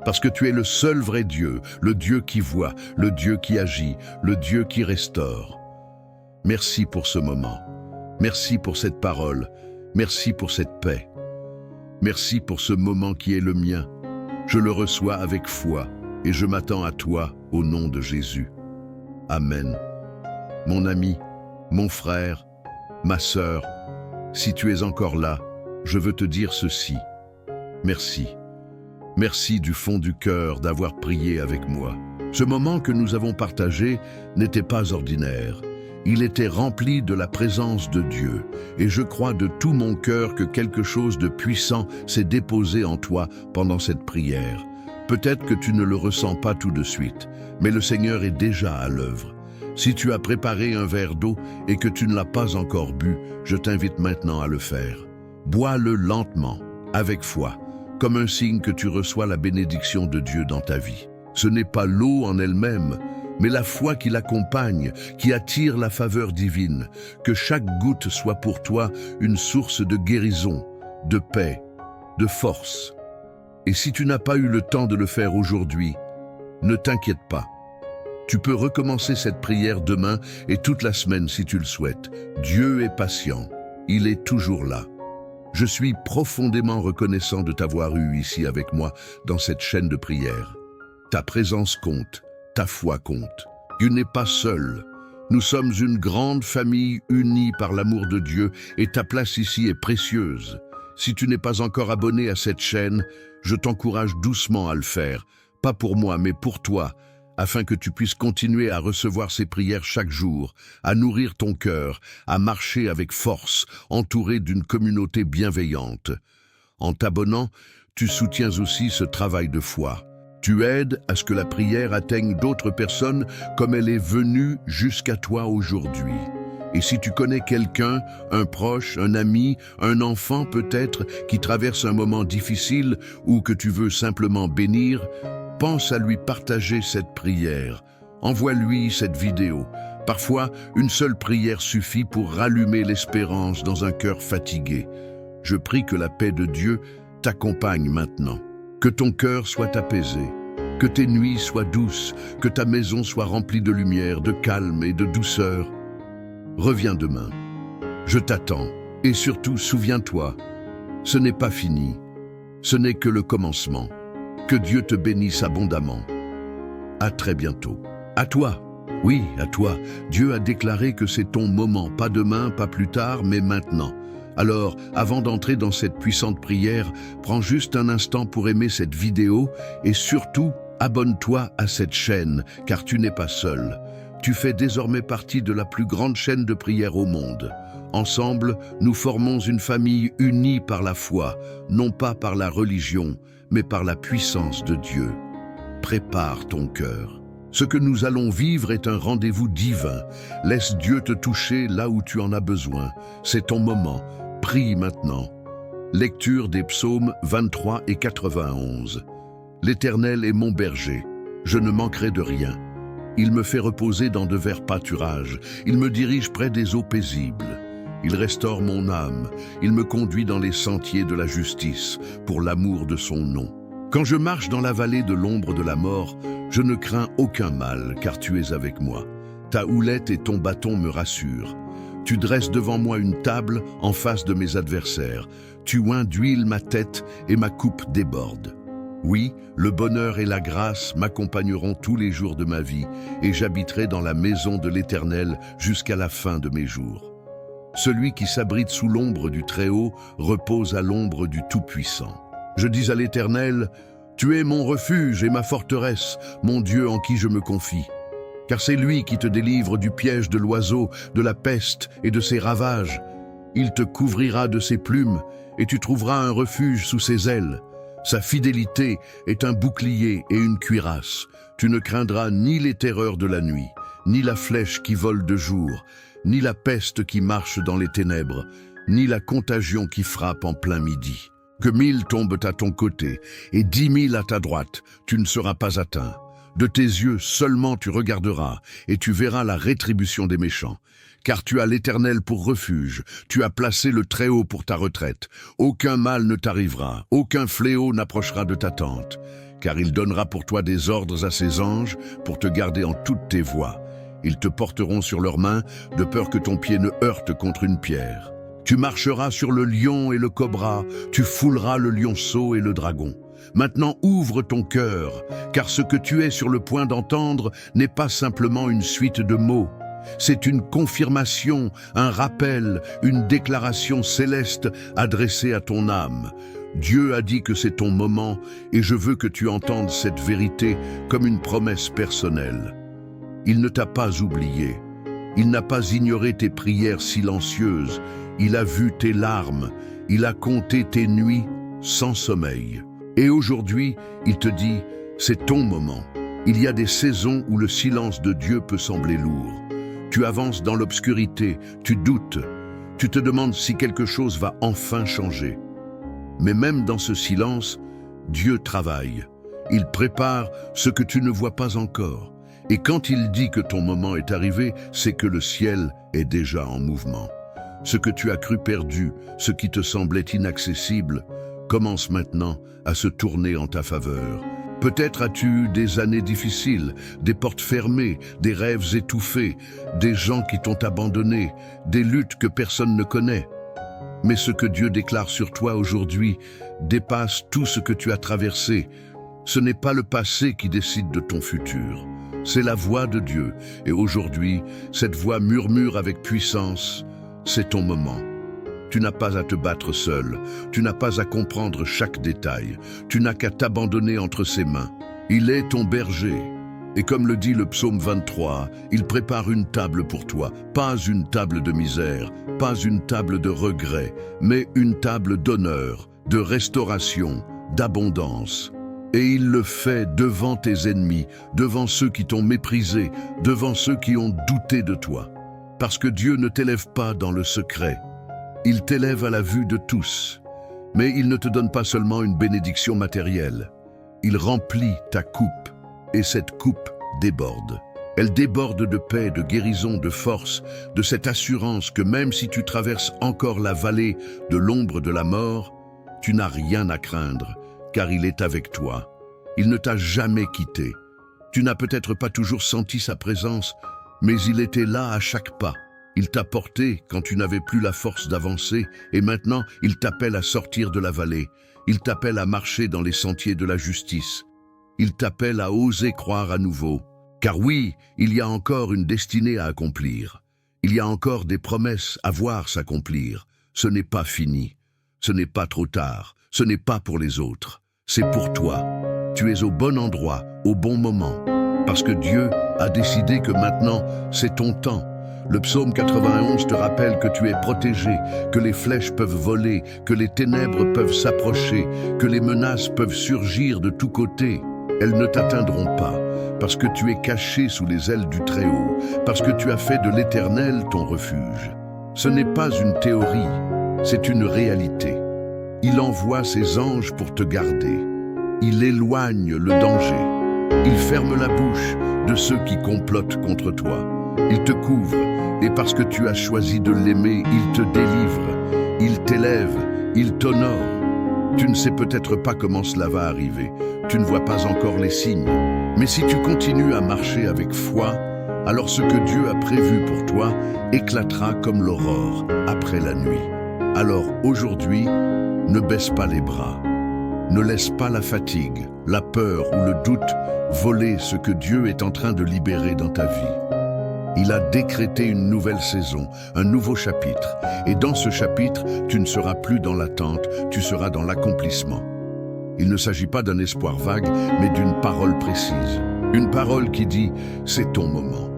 [SPEAKER 1] parce que tu es le seul vrai Dieu, le Dieu qui voit, le Dieu qui agit, le Dieu qui restaure. Merci pour ce moment. Merci pour cette parole. Merci pour cette paix. Merci pour ce moment qui est le mien. Je le reçois avec foi et je m'attends à toi au nom de Jésus. Amen. Mon ami, mon frère, ma sœur, si tu es encore là, je veux te dire ceci. Merci. Merci du fond du cœur d'avoir prié avec moi. Ce moment que nous avons partagé n'était pas ordinaire. Il était rempli de la présence de Dieu, et je crois de tout mon cœur que quelque chose de puissant s'est déposé en toi pendant cette prière. Peut-être que tu ne le ressens pas tout de suite, mais le Seigneur est déjà à l'œuvre. Si tu as préparé un verre d'eau et que tu ne l'as pas encore bu, je t'invite maintenant à le faire. Bois-le lentement, avec foi, comme un signe que tu reçois la bénédiction de Dieu dans ta vie. Ce n'est pas l'eau en elle-même, mais la foi qui l'accompagne, qui attire la faveur divine. Que chaque goutte soit pour toi une source de guérison, de paix, de force. Et si tu n'as pas eu le temps de le faire aujourd'hui, ne t'inquiète pas. Tu peux recommencer cette prière demain et toute la semaine si tu le souhaites. Dieu est patient, il est toujours là. Je suis profondément reconnaissant de t'avoir eu ici avec moi dans cette chaîne de prière. Ta présence compte. Ta foi compte. Tu n'es pas seul. Nous sommes une grande famille unie par l'amour de Dieu et ta place ici est précieuse. Si tu n'es pas encore abonné à cette chaîne, je t'encourage doucement à le faire. Pas pour moi, mais pour toi, afin que tu puisses continuer à recevoir ces prières chaque jour, à nourrir ton cœur, à marcher avec force, entouré d'une communauté bienveillante. En t'abonnant, tu soutiens aussi ce travail de foi. Tu aides à ce que la prière atteigne d'autres personnes comme elle est venue jusqu'à toi aujourd'hui. Et si tu connais quelqu'un, un proche, un ami, un enfant peut-être, qui traverse un moment difficile ou que tu veux simplement bénir, pense à lui partager cette prière. Envoie-lui cette vidéo. Parfois, une seule prière suffit pour rallumer l'espérance dans un cœur fatigué. Je prie que la paix de Dieu t'accompagne maintenant. Que ton cœur soit apaisé, que tes nuits soient douces, que ta maison soit remplie de lumière, de calme et de douceur. Reviens demain. Je t'attends. Et surtout, souviens-toi, ce n'est pas fini. Ce n'est que le commencement. Que Dieu te bénisse abondamment. À très bientôt. À toi. Oui, à toi, Dieu a déclaré que c'est ton moment, pas demain, pas plus tard, mais maintenant. Alors, avant d'entrer dans cette puissante prière, prends juste un instant pour aimer cette vidéo et surtout, abonne-toi à cette chaîne, car tu n'es pas seul. Tu fais désormais partie de la plus grande chaîne de prière au monde. Ensemble, nous formons une famille unie par la foi, non pas par la religion, mais par la puissance de Dieu. Prépare ton cœur. Ce que nous allons vivre est un rendez-vous divin. Laisse Dieu te toucher là où tu en as besoin. C'est ton moment. Prie maintenant. Lecture des psaumes 23 et 91. L'Éternel est mon berger. Je ne manquerai de rien. Il me fait reposer dans de verts pâturages. Il me dirige près des eaux paisibles. Il restaure mon âme. Il me conduit dans les sentiers de la justice, pour l'amour de son nom. Quand je marche dans la vallée de l'ombre de la mort, je ne crains aucun mal, car tu es avec moi. Ta houlette et ton bâton me rassurent. Tu dresses devant moi une table en face de mes adversaires. Tu oins d'huile ma tête et ma coupe déborde. Oui, le bonheur et la grâce m'accompagneront tous les jours de ma vie, et j'habiterai dans la maison de l'Éternel jusqu'à la fin de mes jours. Celui qui s'abrite sous l'ombre du Très-Haut repose à l'ombre du Tout-Puissant. Je dis à l'Éternel, « Tu es mon refuge et ma forteresse, mon Dieu en qui je me confie. » Car c'est lui qui te délivre du piège de l'oiseau, de la peste et de ses ravages. Il te couvrira de ses plumes et tu trouveras un refuge sous ses ailes. Sa fidélité est un bouclier et une cuirasse. Tu ne craindras ni les terreurs de la nuit, ni la flèche qui vole de jour, ni la peste qui marche dans les ténèbres, ni la contagion qui frappe en plein midi. Que 1000 tombent à ton côté et 10 000 à ta droite, tu ne seras pas atteint. De tes yeux seulement tu regarderas et tu verras la rétribution des méchants. Car tu as l'Éternel pour refuge, tu as placé le Très-Haut pour ta retraite. Aucun mal ne t'arrivera, aucun fléau n'approchera de ta tente. Car il donnera pour toi des ordres à ses anges pour te garder en toutes tes voies. Ils te porteront sur leurs mains de peur que ton pied ne heurte contre une pierre. Tu marcheras sur le lion et le cobra, tu fouleras le lionceau et le dragon. Maintenant ouvre ton cœur, car ce que tu es sur le point d'entendre n'est pas simplement une suite de mots. C'est une confirmation, un rappel, une déclaration céleste adressée à ton âme. Dieu a dit que c'est ton moment et je veux que tu entendes cette vérité comme une promesse personnelle. Il ne t'a pas oublié. Il n'a pas ignoré tes prières silencieuses. Il a vu tes larmes. Il a compté tes nuits sans sommeil. Et aujourd'hui, il te dit, c'est ton moment. Il y a des saisons où le silence de Dieu peut sembler lourd. Tu avances dans l'obscurité, tu doutes. Tu te demandes si quelque chose va enfin changer. Mais même dans ce silence, Dieu travaille. Il prépare ce que tu ne vois pas encore. Et quand il dit que ton moment est arrivé, c'est que le ciel est déjà en mouvement. Ce que tu as cru perdu, ce qui te semblait inaccessible, commence maintenant à se tourner en ta faveur. Peut-être as-tu eu des années difficiles, des portes fermées, des rêves étouffés, des gens qui t'ont abandonné, des luttes que personne ne connaît. Mais ce que Dieu déclare sur toi aujourd'hui dépasse tout ce que tu as traversé. Ce n'est pas le passé qui décide de ton futur. C'est la voix de Dieu. Et aujourd'hui, cette voix murmure avec puissance, c'est ton moment. Tu n'as pas à te battre seul. Tu n'as pas à comprendre chaque détail. Tu n'as qu'à t'abandonner entre ses mains. Il est ton berger. Et comme le dit le psaume 23, il prépare une table pour toi. Pas une table de misère, pas une table de regret, mais une table d'honneur, de restauration, d'abondance. Et il le fait devant tes ennemis, devant ceux qui t'ont méprisé, devant ceux qui ont douté de toi. Parce que Dieu ne t'élève pas dans le secret. Il t'élève à la vue de tous. Mais il ne te donne pas seulement une bénédiction matérielle. Il remplit ta coupe, et cette coupe déborde. Elle déborde de paix, de guérison, de force, de cette assurance que même si tu traverses encore la vallée de l'ombre de la mort, tu n'as rien à craindre, car il est avec toi. Il ne t'a jamais quitté. Tu n'as peut-être pas toujours senti sa présence, mais il était là à chaque pas. Il t'a porté quand tu n'avais plus la force d'avancer, et maintenant il t'appelle à sortir de la vallée. Il t'appelle à marcher dans les sentiers de la justice. Il t'appelle à oser croire à nouveau. Car oui, il y a encore une destinée à accomplir. Il y a encore des promesses à voir s'accomplir. Ce n'est pas fini. Ce n'est pas trop tard. Ce n'est pas pour les autres. C'est pour toi. Tu es au bon endroit, au bon moment. Parce que Dieu a décidé que maintenant, c'est ton temps. Le psaume 91 te rappelle que tu es protégé, que les flèches peuvent voler, que les ténèbres peuvent s'approcher, que les menaces peuvent surgir de tous côtés. Elles ne t'atteindront pas, parce que tu es caché sous les ailes du Très-Haut, parce que tu as fait de l'Éternel ton refuge. Ce n'est pas une théorie, c'est une réalité. Il envoie ses anges pour te garder. Il éloigne le danger. Il ferme la bouche de ceux qui complotent contre toi. Il te couvre, et parce que tu as choisi de l'aimer, il te délivre, il t'élève, il t'honore. Tu ne sais peut-être pas comment cela va arriver, tu ne vois pas encore les signes. Mais si tu continues à marcher avec foi, alors ce que Dieu a prévu pour toi éclatera comme l'aurore après la nuit. Alors aujourd'hui, ne baisse pas les bras. Ne laisse pas la fatigue, la peur ou le doute voler ce que Dieu est en train de libérer dans ta vie. Il a décrété une nouvelle saison, un nouveau chapitre. Et dans ce chapitre, tu ne seras plus dans l'attente, tu seras dans l'accomplissement. Il ne s'agit pas d'un espoir vague, mais d'une parole précise. Une parole qui dit « c'est ton moment ».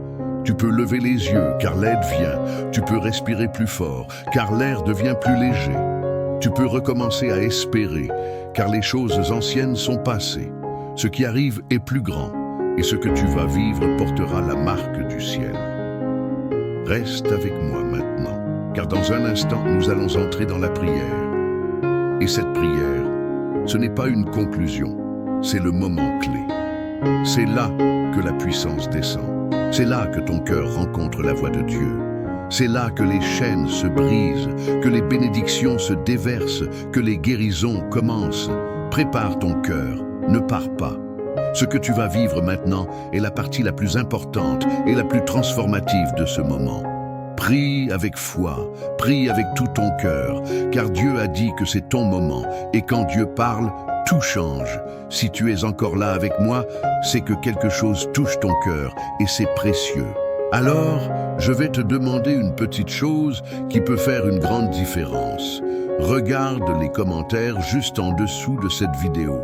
[SPEAKER 1] Tu peux lever les yeux, car l'aide vient. Tu peux respirer plus fort, car l'air devient plus léger. Tu peux recommencer à espérer, car les choses anciennes sont passées. Ce qui arrive est plus grand, et ce que tu vas vivre portera la marque du ciel. Reste avec moi maintenant, car dans un instant, nous allons entrer dans la prière. Et cette prière, ce n'est pas une conclusion, c'est le moment clé. C'est là que la puissance descend. C'est là que ton cœur rencontre la voix de Dieu. C'est là que les chaînes se brisent, que les bénédictions se déversent, que les guérisons commencent. Prépare ton cœur, ne pars pas. Ce que tu vas vivre maintenant est la partie la plus importante et la plus transformative de ce moment. Prie avec foi, prie avec tout ton cœur, car Dieu a dit que c'est ton moment, et quand Dieu parle, tout change. Si tu es encore là avec moi, c'est que quelque chose touche ton cœur, et c'est précieux. Alors, je vais te demander une petite chose qui peut faire une grande différence. Regarde les commentaires juste en dessous de cette vidéo.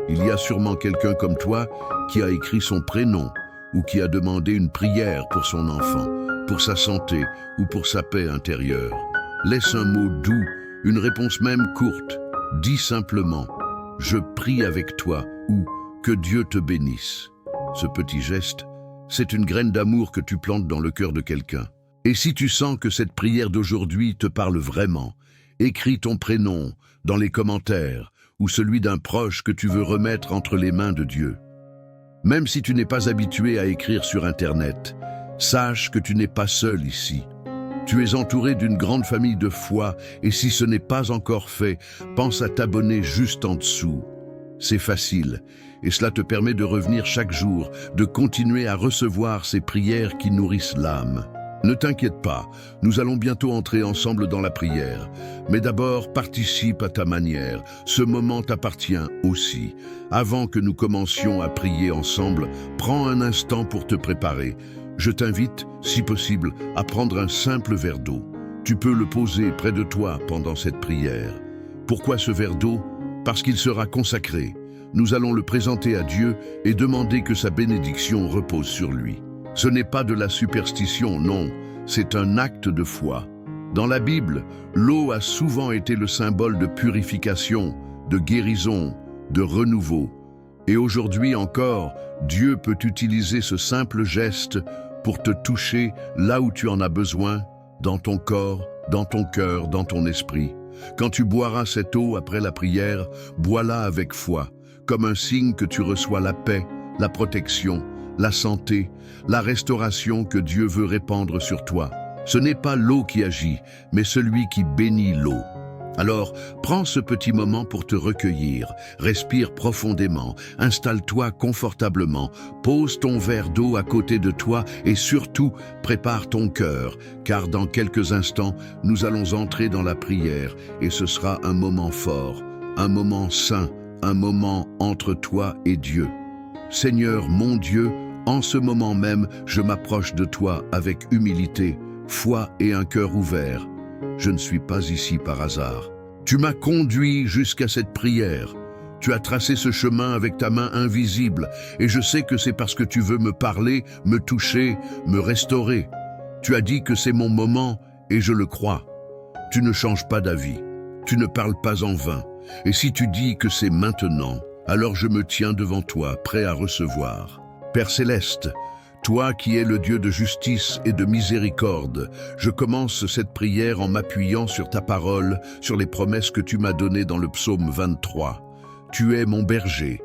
[SPEAKER 1] Il y a sûrement quelqu'un comme toi qui a écrit son prénom ou qui a demandé une prière pour son enfant, pour sa santé ou pour sa paix intérieure. Laisse un mot doux, une réponse même courte. Dis simplement « Je prie avec toi » ou « Que Dieu te bénisse ». Ce petit geste, c'est une graine d'amour que tu plantes dans le cœur de quelqu'un. Et si tu sens que cette prière d'aujourd'hui te parle vraiment, écris ton prénom dans les commentaires ou celui d'un proche que tu veux remettre entre les mains de Dieu. Même si tu n'es pas habitué à écrire sur Internet, sache que tu n'es pas seul ici. Tu es entouré d'une grande famille de foi et si ce n'est pas encore fait, pense à t'abonner juste en dessous. C'est facile et cela te permet de revenir chaque jour, de continuer à recevoir ces prières qui nourrissent l'âme. Ne t'inquiète pas, nous allons bientôt entrer ensemble dans la prière. Mais d'abord, participe à ta manière. Ce moment t'appartient aussi. Avant que nous commencions à prier ensemble, prends un instant pour te préparer. Je t'invite, si possible, à prendre un simple verre d'eau. Tu peux le poser près de toi pendant cette prière. Pourquoi ce verre d'eau? Parce qu'il sera consacré. Nous allons le présenter à Dieu et demander que sa bénédiction repose sur lui. Ce n'est pas de la superstition, non, c'est un acte de foi. Dans la Bible, l'eau a souvent été le symbole de purification, de guérison, de renouveau. Et aujourd'hui encore, Dieu peut utiliser ce simple geste pour te toucher là où tu en as besoin, dans ton corps, dans ton cœur, dans ton esprit. Quand tu boiras cette eau après la prière, bois-la avec foi, comme un signe que tu reçois la paix, la protection, la santé, la restauration que Dieu veut répandre sur toi. Ce n'est pas l'eau qui agit, mais celui qui bénit l'eau. Alors, prends ce petit moment pour te recueillir, respire profondément, installe-toi confortablement, pose ton verre d'eau à côté de toi et surtout, prépare ton cœur, car dans quelques instants, nous allons entrer dans la prière et ce sera un moment fort, un moment saint, un moment entre toi et Dieu. Seigneur, mon Dieu, En ce moment même, je m'approche de toi avec humilité, foi et un cœur ouvert. Je ne suis pas ici par hasard. Tu m'as conduit jusqu'à cette prière. Tu as tracé ce chemin avec ta main invisible, et je sais que c'est parce que tu veux me parler, me toucher, me restaurer. Tu as dit que c'est mon moment, et je le crois. Tu ne changes pas d'avis. Tu ne parles pas en vain. Et si tu dis que c'est maintenant, alors je me tiens devant toi, prêt à recevoir. Père céleste, toi qui es le Dieu de justice et de miséricorde, je commence cette prière en m'appuyant sur ta parole, sur les promesses que tu m'as données dans le psaume 23. Tu es mon berger.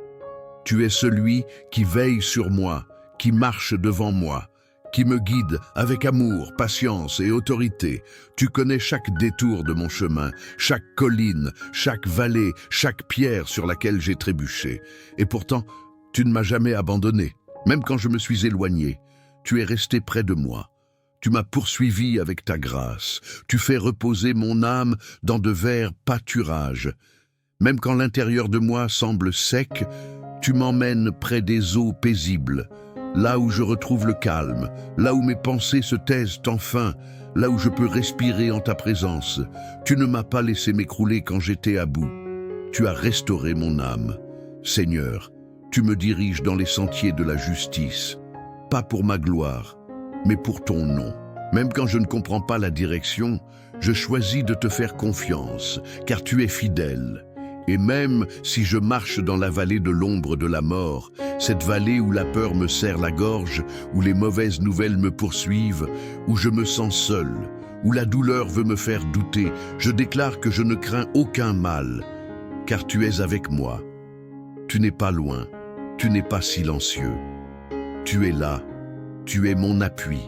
[SPEAKER 1] Tu es celui qui veille sur moi, qui marche devant moi, qui me guide avec amour, patience et autorité. Tu connais chaque détour de mon chemin, chaque colline, chaque vallée, chaque pierre sur laquelle j'ai trébuché. Et pourtant, tu ne m'as jamais abandonné. Même quand je me suis éloigné, tu es resté près de moi. Tu m'as poursuivi avec ta grâce. Tu fais reposer mon âme dans de verts pâturages. Même quand l'intérieur de moi semble sec, tu m'emmènes près des eaux paisibles, là où je retrouve le calme, là où mes pensées se taisent enfin, là où je peux respirer en ta présence. Tu ne m'as pas laissé m'écrouler quand j'étais à bout. Tu as restauré mon âme. Seigneur, tu me diriges dans les sentiers de la justice, pas pour ma gloire, mais pour ton nom. Même quand je ne comprends pas la direction, je choisis de te faire confiance, car tu es fidèle. Et même si je marche dans la vallée de l'ombre de la mort, cette vallée où la peur me serre la gorge, où les mauvaises nouvelles me poursuivent, où je me sens seul, où la douleur veut me faire douter, je déclare que je ne crains aucun mal, car tu es avec moi. Tu n'es pas loin, tu n'es pas silencieux. Tu es là, tu es mon appui.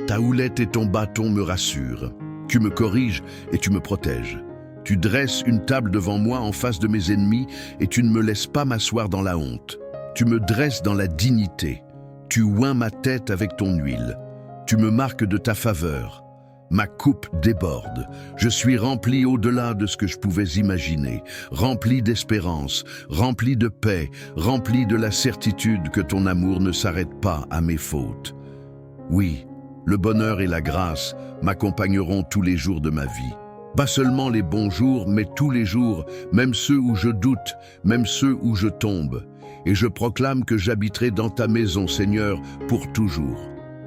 [SPEAKER 1] Ta houlette et ton bâton me rassurent. Tu me corriges et tu me protèges. Tu dresses une table devant moi en face de mes ennemis et tu ne me laisses pas m'asseoir dans la honte. Tu me dresses dans la dignité. Tu oins ma tête avec ton huile. Tu me marques de ta faveur. Ma coupe déborde. Je suis rempli au-delà de ce que je pouvais imaginer, rempli d'espérance, rempli de paix, rempli de la certitude que ton amour ne s'arrête pas à mes fautes. Oui, le bonheur et la grâce m'accompagneront tous les jours de ma vie. Pas seulement les bons jours, mais tous les jours, même ceux où je doute, même ceux où je tombe. Et je proclame que j'habiterai dans ta maison, Seigneur, pour toujours.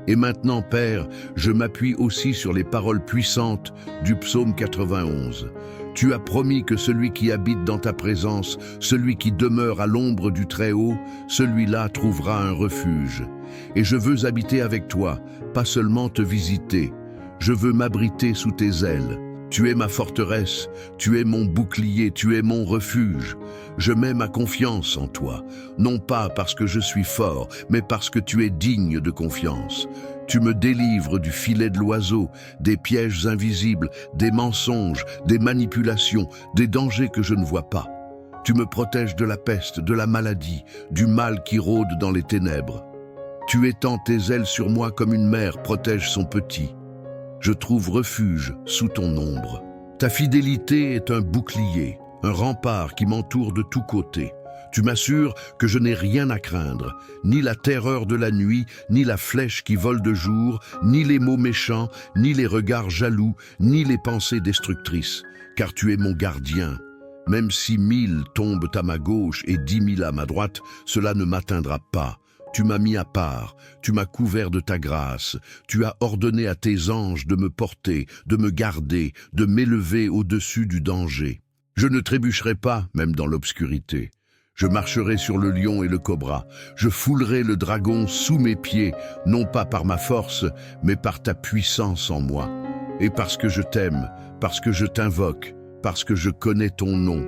[SPEAKER 1] Et maintenant, Père, je m'appuie aussi sur les paroles puissantes du psaume 91. Tu as promis que celui qui habite dans ta présence, celui qui demeure à l'ombre du Très-Haut, celui-là trouvera un refuge. Et je veux habiter avec toi, pas seulement te visiter. Je veux m'abriter sous tes ailes. Tu es ma forteresse, tu es mon bouclier, tu es mon refuge. Je mets ma confiance en toi, non pas parce que je suis fort, mais parce que tu es digne de confiance. Tu me délivres du filet de l'oiseau, des pièges invisibles, des mensonges, des manipulations, des dangers que je ne vois pas. Tu me protèges de la peste, de la maladie, du mal qui rôde dans les ténèbres. Tu étends tes ailes sur moi comme une mère protège son petit. Je trouve refuge sous ton ombre. Ta fidélité est un bouclier, un rempart qui m'entoure de tous côtés. Tu m'assures que je n'ai rien à craindre, ni la terreur de la nuit, ni la flèche qui vole de jour, ni les mots méchants, ni les regards jaloux, ni les pensées destructrices, car tu es mon gardien. Même si 1000 tombent à ma gauche et 10 000 à ma droite, cela ne m'atteindra pas. Tu m'as mis à part, tu m'as couvert de ta grâce, tu as ordonné à tes anges de me porter, de me garder, de m'élever au-dessus du danger. Je ne trébucherai pas, même dans l'obscurité. Je marcherai sur le lion et le cobra. Je foulerai le dragon sous mes pieds, non pas par ma force, mais par ta puissance en moi. Et parce que je t'aime, parce que je t'invoque, parce que je connais ton nom,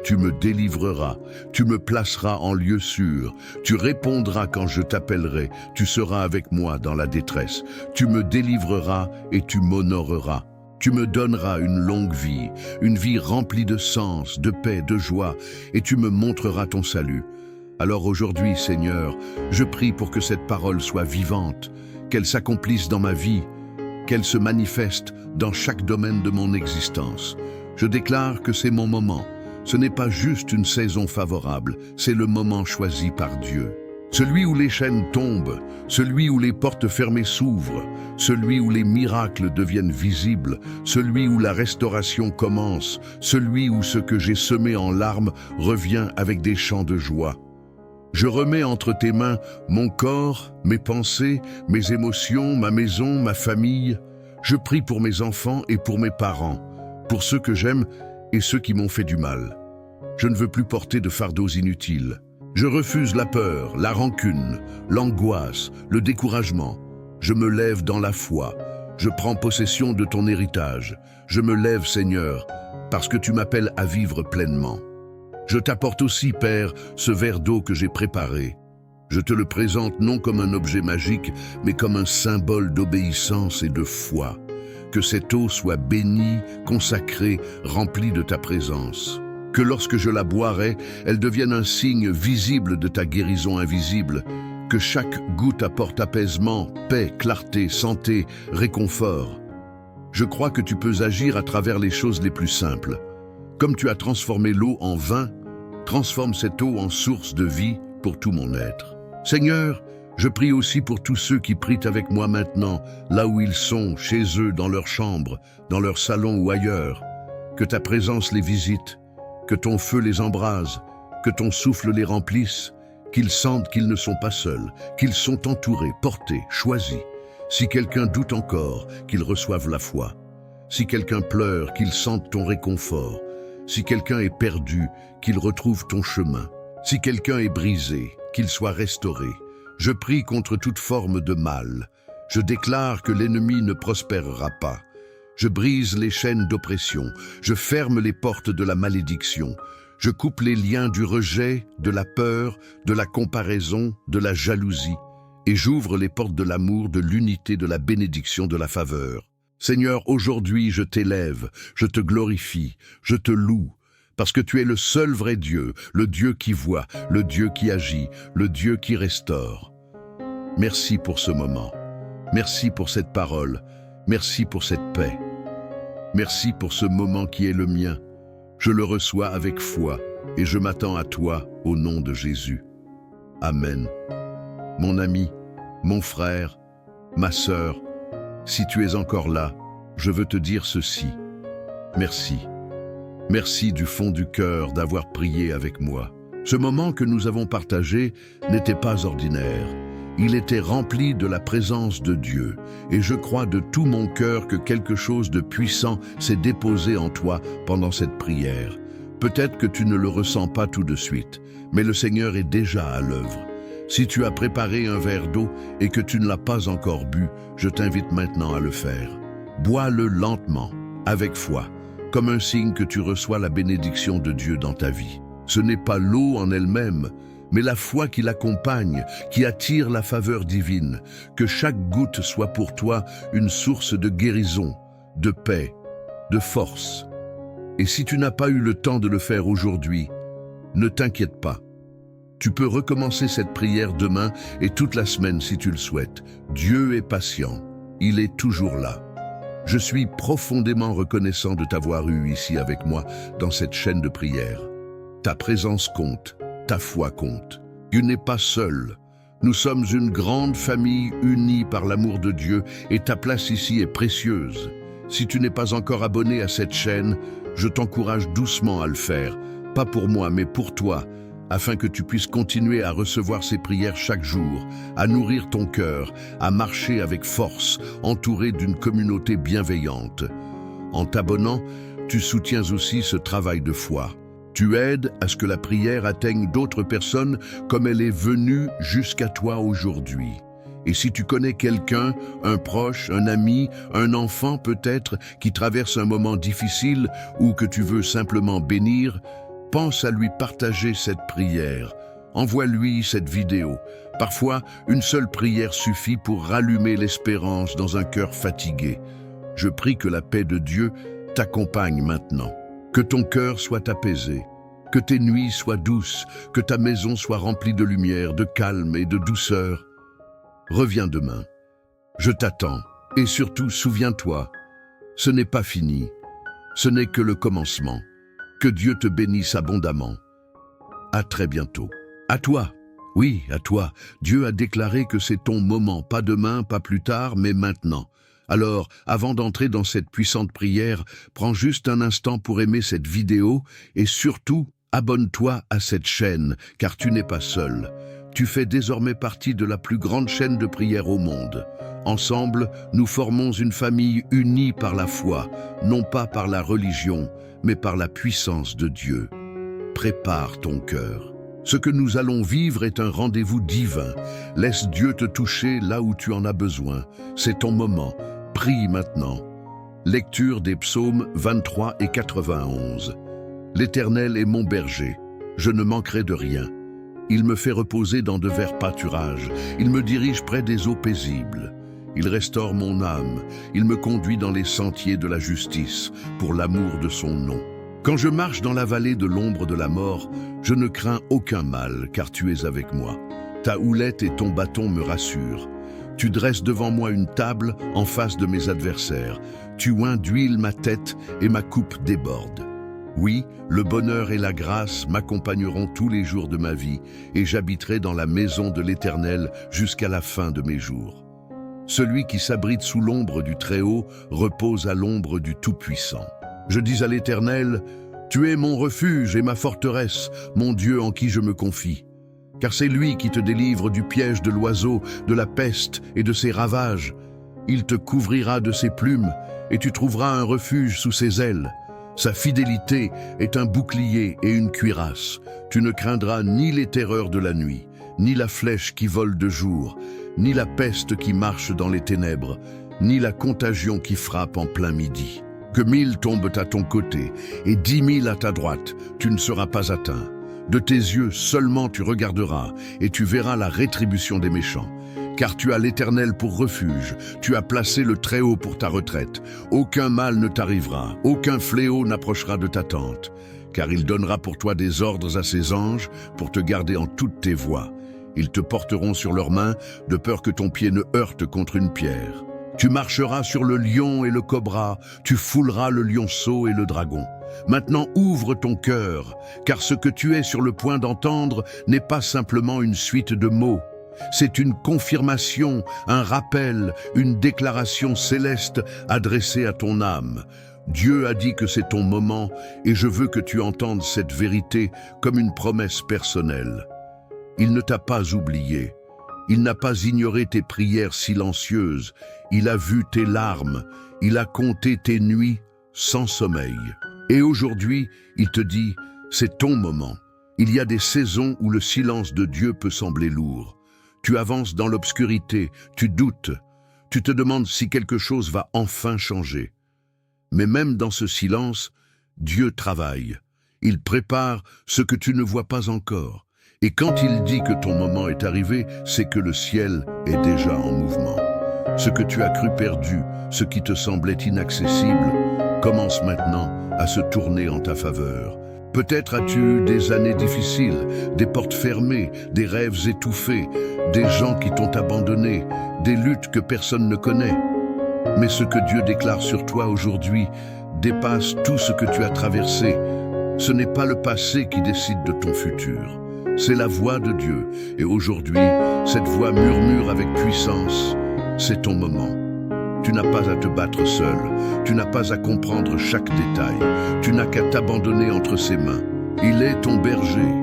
[SPEAKER 1] tu me délivreras, tu me placeras en lieu sûr, tu répondras quand je t'appellerai, tu seras avec moi dans la détresse, tu me délivreras et tu m'honoreras. Tu me donneras une longue vie, une vie remplie de sens, de paix, de joie, et tu me montreras ton salut. Alors aujourd'hui, Seigneur, je prie pour que cette parole soit vivante, qu'elle s'accomplisse dans ma vie, qu'elle se manifeste dans chaque domaine de mon existence. Je déclare que c'est mon moment. Ce n'est pas juste une saison favorable, c'est le moment choisi par Dieu. Celui où les chaînes tombent, celui où les portes fermées s'ouvrent, celui où les miracles deviennent visibles, celui où la restauration commence, celui où ce que j'ai semé en larmes revient avec des chants de joie. Je remets entre tes mains mon corps, mes pensées, mes émotions, ma maison, ma famille. Je prie pour mes enfants et pour mes parents, pour ceux que j'aime et ceux qui m'ont fait du mal. Je ne veux plus porter de fardeaux inutiles. Je refuse la peur, la rancune, l'angoisse, le découragement. Je me lève dans la foi. Je prends possession de ton héritage. Je me lève, Seigneur, parce que tu m'appelles à vivre pleinement. Je t'apporte aussi, Père, ce verre d'eau que j'ai préparé. Je te le présente non comme un objet magique, mais comme un symbole d'obéissance et de foi. Que cette eau soit bénie, consacrée, remplie de ta présence. Que lorsque je la boirai, elle devienne un signe visible de ta guérison invisible. Que chaque goutte apporte apaisement, paix, clarté, santé, réconfort. Je crois que tu peux agir à travers les choses les plus simples. Comme tu as transformé l'eau en vin, transforme cette eau en source de vie pour tout mon être. Seigneur, je prie aussi pour tous ceux qui prient avec moi maintenant, là où ils sont, chez eux, dans leur chambre, dans leur salon ou ailleurs. Que ta présence les visite, que ton feu les embrase, que ton souffle les remplisse, qu'ils sentent qu'ils ne sont pas seuls, qu'ils sont entourés, portés, choisis. Si quelqu'un doute encore, qu'il reçoive la foi. Si quelqu'un pleure, qu'il sente ton réconfort. Si quelqu'un est perdu, qu'il retrouve ton chemin. Si quelqu'un est brisé, qu'il soit restauré. Je prie contre toute forme de mal. Je déclare que l'ennemi ne prospérera pas. Je brise les chaînes d'oppression. Je ferme les portes de la malédiction. Je coupe les liens du rejet, de la peur, de la comparaison, de la jalousie. Et j'ouvre les portes de l'amour, de l'unité, de la bénédiction, de la faveur. Seigneur, aujourd'hui je t'élève, je te glorifie, je te loue, parce que tu es le seul vrai Dieu, le Dieu qui voit, le Dieu qui agit, le Dieu qui restaure. Merci pour ce moment. Merci pour cette parole. Merci pour cette paix. Merci pour ce moment qui est le mien. Je le reçois avec foi et je m'attends à toi au nom de Jésus. Amen. Mon ami, mon frère, ma sœur, si tu es encore là, je veux te dire ceci. Merci. Merci du fond du cœur d'avoir prié avec moi. Ce moment que nous avons partagé n'était pas ordinaire. Il était rempli de la présence de Dieu. Et je crois de tout mon cœur que quelque chose de puissant s'est déposé en toi pendant cette prière. Peut-être que tu ne le ressens pas tout de suite, mais le Seigneur est déjà à l'œuvre. Si tu as préparé un verre d'eau et que tu ne l'as pas encore bu, je t'invite maintenant à le faire. Bois-le lentement, avec foi, comme un signe que tu reçois la bénédiction de Dieu dans ta vie. Ce n'est pas l'eau en elle-même, mais la foi qui l'accompagne, qui attire la faveur divine. Que chaque goutte soit pour toi une source de guérison, de paix, de force. Et si tu n'as pas eu le temps de le faire aujourd'hui, ne t'inquiète pas. Tu peux recommencer cette prière demain et toute la semaine si tu le souhaites. Dieu est patient. Il est toujours là. Je suis profondément reconnaissant de t'avoir eu ici avec moi dans cette chaîne de prière. Ta présence compte, ta foi compte. Tu n'es pas seul. Nous sommes une grande famille unie par l'amour de Dieu et ta place ici est précieuse. Si tu n'es pas encore abonné à cette chaîne, je t'encourage doucement à le faire. Pas pour moi, mais pour toi, afin que tu puisses continuer à recevoir ces prières chaque jour, à nourrir ton cœur, à marcher avec force, entouré d'une communauté bienveillante. En t'abonnant, tu soutiens aussi ce travail de foi. Tu aides à ce que la prière atteigne d'autres personnes comme elle est venue jusqu'à toi aujourd'hui. Et si tu connais quelqu'un, un proche, un ami, un enfant peut-être, qui traverse un moment difficile ou que tu veux simplement bénir, pense à lui partager cette prière. Envoie-lui cette vidéo. Parfois, une seule prière suffit pour rallumer l'espérance dans un cœur fatigué. Je prie que la paix de Dieu t'accompagne maintenant. Que ton cœur soit apaisé, que tes nuits soient douces, que ta maison soit remplie de lumière, de calme et de douceur. Reviens demain. Je t'attends. Et surtout, souviens-toi, ce n'est pas fini. Ce n'est que le commencement. Que Dieu te bénisse abondamment. À très bientôt. À toi, Oui, à toi, Dieu a déclaré que c'est ton moment, pas demain, pas plus tard, mais maintenant. Alors, avant d'entrer dans cette puissante prière, prends juste un instant pour aimer cette vidéo et surtout, abonne-toi à cette chaîne, car tu n'es pas seul. Tu fais désormais partie de la plus grande chaîne de prière au monde. Ensemble, nous formons une famille unie par la foi, non pas par la religion, mais par la puissance de Dieu. Prépare ton cœur. Ce que nous allons vivre est un rendez-vous divin. Laisse Dieu te toucher là où tu en as besoin. C'est ton moment. Prie maintenant. Lecture des psaumes 23 et 91. L'Éternel est mon berger. Je ne manquerai de rien. Il me fait reposer dans de verts pâturages. Il me dirige près des eaux paisibles. Il restaure mon âme. Il me conduit dans les sentiers de la justice, pour l'amour de son nom. Quand je marche dans la vallée de l'ombre de la mort, je ne crains aucun mal, car tu es avec moi. Ta houlette et ton bâton me rassurent. Tu dresses devant moi une table en face de mes adversaires. Tu oins d'huile ma tête et ma coupe déborde. Oui, le bonheur et la grâce m'accompagneront tous les jours de ma vie, et j'habiterai dans la maison de l'Éternel jusqu'à la fin de mes jours. Celui qui s'abrite sous l'ombre du Très-Haut repose à l'ombre du Tout-Puissant. Je dis à l'Éternel, « Tu es mon refuge et ma forteresse, mon Dieu en qui je me confie. » Car c'est lui qui te délivre du piège de l'oiseau, de la peste et de ses ravages. Il te couvrira de ses plumes et tu trouveras un refuge sous ses ailes. Sa fidélité est un bouclier et une cuirasse. Tu ne craindras ni les terreurs de la nuit, ni la flèche qui vole de jour, ni la peste qui marche dans les ténèbres, ni la contagion qui frappe en plein midi. Que 1000 tombent à ton côté et 10 000 à ta droite, tu ne seras pas atteint. De tes yeux seulement tu regarderas et tu verras la rétribution des méchants. Car tu as l'Éternel pour refuge, tu as placé le Très-Haut pour ta retraite. Aucun mal ne t'arrivera, aucun fléau n'approchera de ta tente. Car il donnera pour toi des ordres à ses anges pour te garder en toutes tes voies. Ils te porteront sur leurs mains de peur que ton pied ne heurte contre une pierre. Tu marcheras sur le lion et le cobra, tu fouleras le lionceau et le dragon. Maintenant ouvre ton cœur, car ce que tu es sur le point d'entendre n'est pas simplement une suite de mots. C'est une confirmation, un rappel, une déclaration céleste adressée à ton âme. Dieu a dit que c'est ton moment et je veux que tu entendes cette vérité comme une promesse personnelle. Il ne t'a pas oublié. Il n'a pas ignoré tes prières silencieuses, il a vu tes larmes, il a compté tes nuits sans sommeil. Et aujourd'hui, il te dit, c'est ton moment. Il y a des saisons où le silence de Dieu peut sembler lourd. Tu avances dans l'obscurité, tu doutes, tu te demandes si quelque chose va enfin changer. Mais même dans ce silence, Dieu travaille. Il prépare ce que tu ne vois pas encore. Et quand il dit que ton moment est arrivé, c'est que le ciel est déjà en mouvement. Ce que tu as cru perdu, ce qui te semblait inaccessible, commence maintenant à se tourner en ta faveur. Peut-être as-tu eu des années difficiles, des portes fermées, des rêves étouffés, des gens qui t'ont abandonné, des luttes que personne ne connaît. Mais ce que Dieu déclare sur toi aujourd'hui dépasse tout ce que tu as traversé. Ce n'est pas le passé qui décide de ton futur. C'est la voix de Dieu. Et aujourd'hui, cette voix murmure avec puissance. C'est ton moment. Tu n'as pas à te battre seul. Tu n'as pas à comprendre chaque détail. Tu n'as qu'à t'abandonner entre ses mains. Il est ton berger.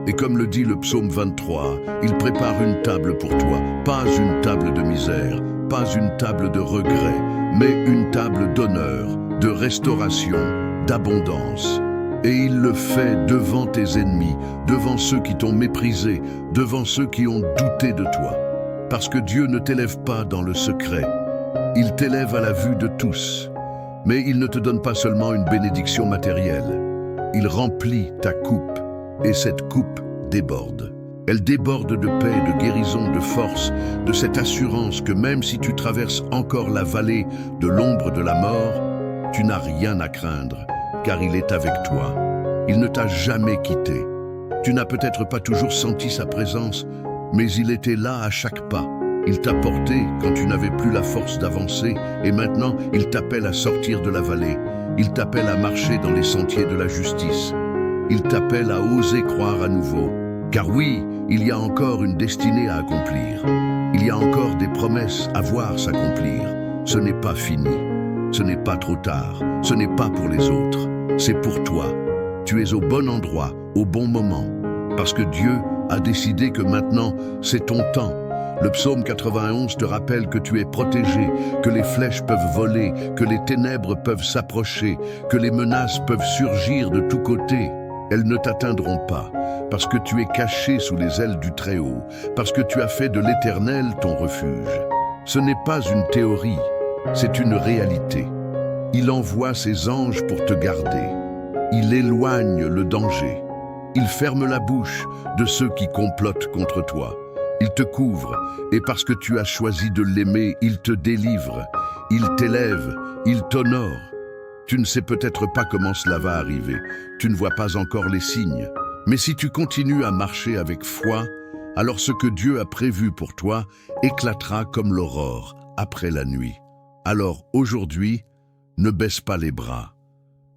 [SPEAKER 1] Et comme le dit le psaume 23, il prépare une table pour toi. Pas une table de misère, pas une table de regret, mais une table d'honneur, de restauration, d'abondance. Et il le fait devant tes ennemis, devant ceux qui t'ont méprisé, devant ceux qui ont douté de toi. Parce que Dieu ne t'élève pas dans le secret. Il t'élève à la vue de tous. Mais il ne te donne pas seulement une bénédiction matérielle. Il remplit ta coupe, et cette coupe déborde. Elle déborde de paix, de guérison, de force, de cette assurance que même si tu traverses encore la vallée de l'ombre de la mort, tu n'as rien à craindre. Car il est avec toi. Il ne t'a jamais quitté. Tu n'as peut-être pas toujours senti sa présence, mais il était là à chaque pas. Il t'a porté quand tu n'avais plus la force d'avancer, et maintenant il t'appelle à sortir de la vallée. Il t'appelle à marcher dans les sentiers de la justice. Il t'appelle à oser croire à nouveau. Car oui, il y a encore une destinée à accomplir. Il y a encore des promesses à voir s'accomplir. Ce n'est pas fini. Ce n'est pas trop tard. Ce n'est pas pour les autres. C'est pour toi. Tu es au bon endroit, au bon moment. Parce que Dieu a décidé que maintenant, c'est ton temps. Le psaume 91 te rappelle que tu es protégé, que les flèches peuvent voler, que les ténèbres peuvent s'approcher, que les menaces peuvent surgir de tous côtés. Elles ne t'atteindront pas, parce que tu es caché sous les ailes du Très-Haut, parce que tu as fait de l'Éternel ton refuge. Ce n'est pas une théorie, c'est une réalité. Il envoie ses anges pour te garder. Il éloigne le danger. Il ferme la bouche de ceux qui complotent contre toi. Il te couvre, et parce que tu as choisi de l'aimer, il te délivre. Il t'élève, il t'honore. Tu ne sais peut-être pas comment cela va arriver. Tu ne vois pas encore les signes. Mais si tu continues à marcher avec foi, alors ce que Dieu a prévu pour toi éclatera comme l'aurore après la nuit. Alors aujourd'hui, ne baisse pas les bras.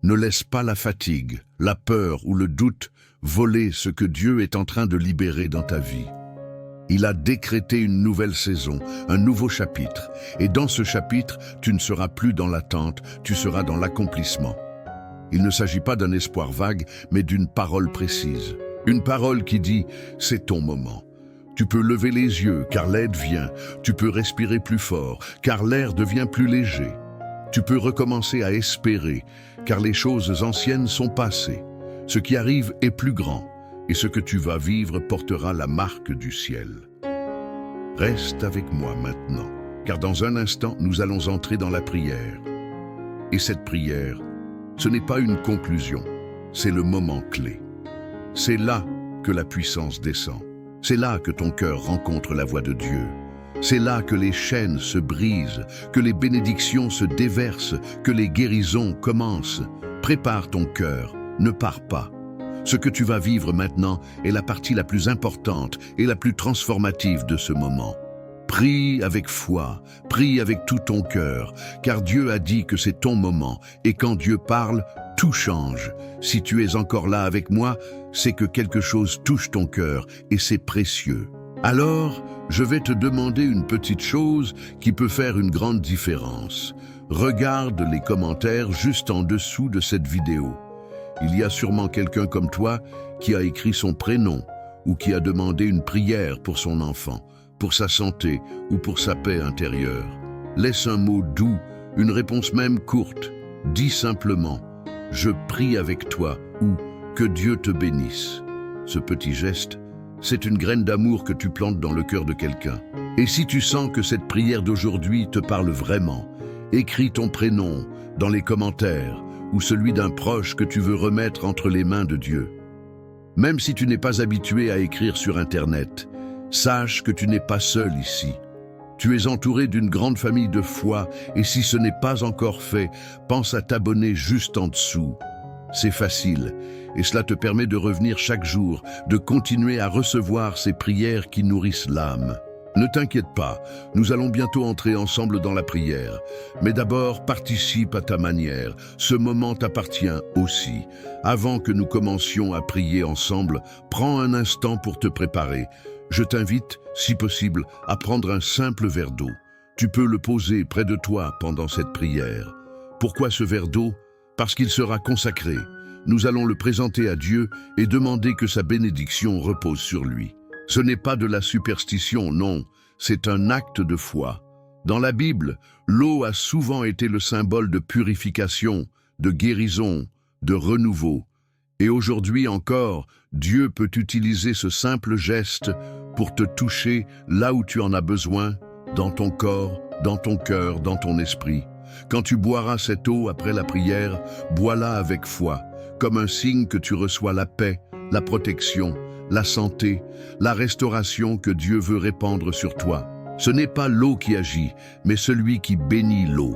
[SPEAKER 1] Ne laisse pas la fatigue, la peur ou le doute voler ce que Dieu est en train de libérer dans ta vie. Il a décrété une nouvelle saison, un nouveau chapitre. Et dans ce chapitre, tu ne seras plus dans l'attente, tu seras dans l'accomplissement. Il ne s'agit pas d'un espoir vague, mais d'une parole précise. Une parole qui dit « c'est ton moment ». Tu peux lever les yeux, car l'aide vient. Tu peux respirer plus fort, car l'air devient plus léger. Tu peux recommencer à espérer, car les choses anciennes sont passées. Ce qui arrive est plus grand. Et ce que tu vas vivre portera la marque du ciel. Reste avec moi maintenant, car dans un instant, nous allons entrer dans la prière. Et cette prière, ce n'est pas une conclusion, c'est le moment clé. C'est là que la puissance descend. C'est là que ton cœur rencontre la voix de Dieu. C'est là que les chaînes se brisent, que les bénédictions se déversent, que les guérisons commencent. Prépare ton cœur, ne pars pas. Ce que tu vas vivre maintenant est la partie la plus importante et la plus transformative de ce moment. Prie avec foi, prie avec tout ton cœur, car Dieu a dit que c'est ton moment, et quand Dieu parle, tout change. Si tu es encore là avec moi, c'est que quelque chose touche ton cœur, et c'est précieux. Alors, je vais te demander une petite chose qui peut faire une grande différence. Regarde les commentaires juste en dessous de cette vidéo. Il y a sûrement quelqu'un comme toi qui a écrit son prénom ou qui a demandé une prière pour son enfant, pour sa santé ou pour sa paix intérieure. Laisse un mot doux, une réponse même courte. Dis simplement « Je prie avec toi » ou « Que Dieu te bénisse ». Ce petit geste, c'est une graine d'amour que tu plantes dans le cœur de quelqu'un. Et si tu sens que cette prière d'aujourd'hui te parle vraiment, écris ton prénom dans les commentaires ou celui d'un proche que tu veux remettre entre les mains de Dieu. Même si tu n'es pas habitué à écrire sur Internet, sache que tu n'es pas seul ici. Tu es entouré d'une grande famille de foi et si ce n'est pas encore fait, pense à t'abonner juste en dessous. C'est facile et cela te permet de revenir chaque jour, de continuer à recevoir ces prières qui nourrissent l'âme. Ne t'inquiète pas, nous allons bientôt entrer ensemble dans la prière. Mais d'abord, participe à ta manière. Ce moment t'appartient aussi. Avant que nous commencions à prier ensemble, prends un instant pour te préparer. Je t'invite, si possible, à prendre un simple verre d'eau. Tu peux le poser près de toi pendant cette prière. Pourquoi ce verre d'eau? Parce qu'il sera consacré. Nous allons le présenter à Dieu et demander que sa bénédiction repose sur lui. Ce n'est pas de la superstition, non, c'est un acte de foi. Dans la Bible, l'eau a souvent été le symbole de purification, de guérison, de renouveau. Et aujourd'hui encore, Dieu peut utiliser ce simple geste pour te toucher là où tu en as besoin, dans ton corps, dans ton cœur, dans ton esprit. Quand tu boiras cette eau après la prière, bois-la avec foi, comme un signe que tu reçois la paix, la protection, la santé, la restauration que Dieu veut répandre sur toi. Ce n'est pas l'eau qui agit, mais celui qui bénit l'eau.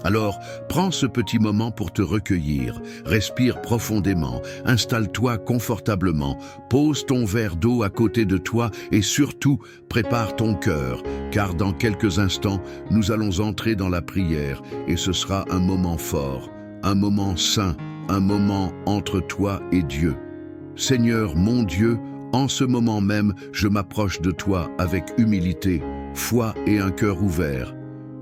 [SPEAKER 1] Alors, prends ce petit moment pour te recueillir, respire profondément, installe-toi confortablement, pose ton verre d'eau à côté de toi et surtout, prépare ton cœur, car dans quelques instants, nous allons entrer dans la prière et ce sera un moment fort, un moment saint, un moment entre toi et Dieu. Seigneur, mon Dieu, En ce moment même, je m'approche de toi avec humilité, foi et un cœur ouvert.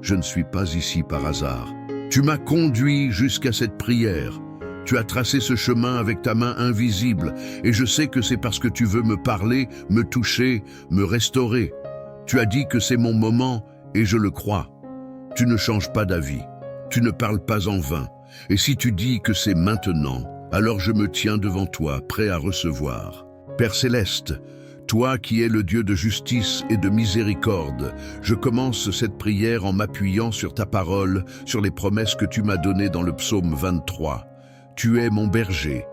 [SPEAKER 1] Je ne suis pas ici par hasard. Tu m'as conduit jusqu'à cette prière. Tu as tracé ce chemin avec ta main invisible, et je sais que c'est parce que tu veux me parler, me toucher, me restaurer. Tu as dit que c'est mon moment, et je le crois. Tu ne changes pas d'avis. Tu ne parles pas en vain. Et si tu dis que c'est maintenant, alors je me tiens devant toi, prêt à recevoir. Père céleste, toi qui es le Dieu de justice et de miséricorde, je commence cette prière en m'appuyant sur ta parole, sur les promesses que tu m'as données dans le psaume 23. Tu es mon berger.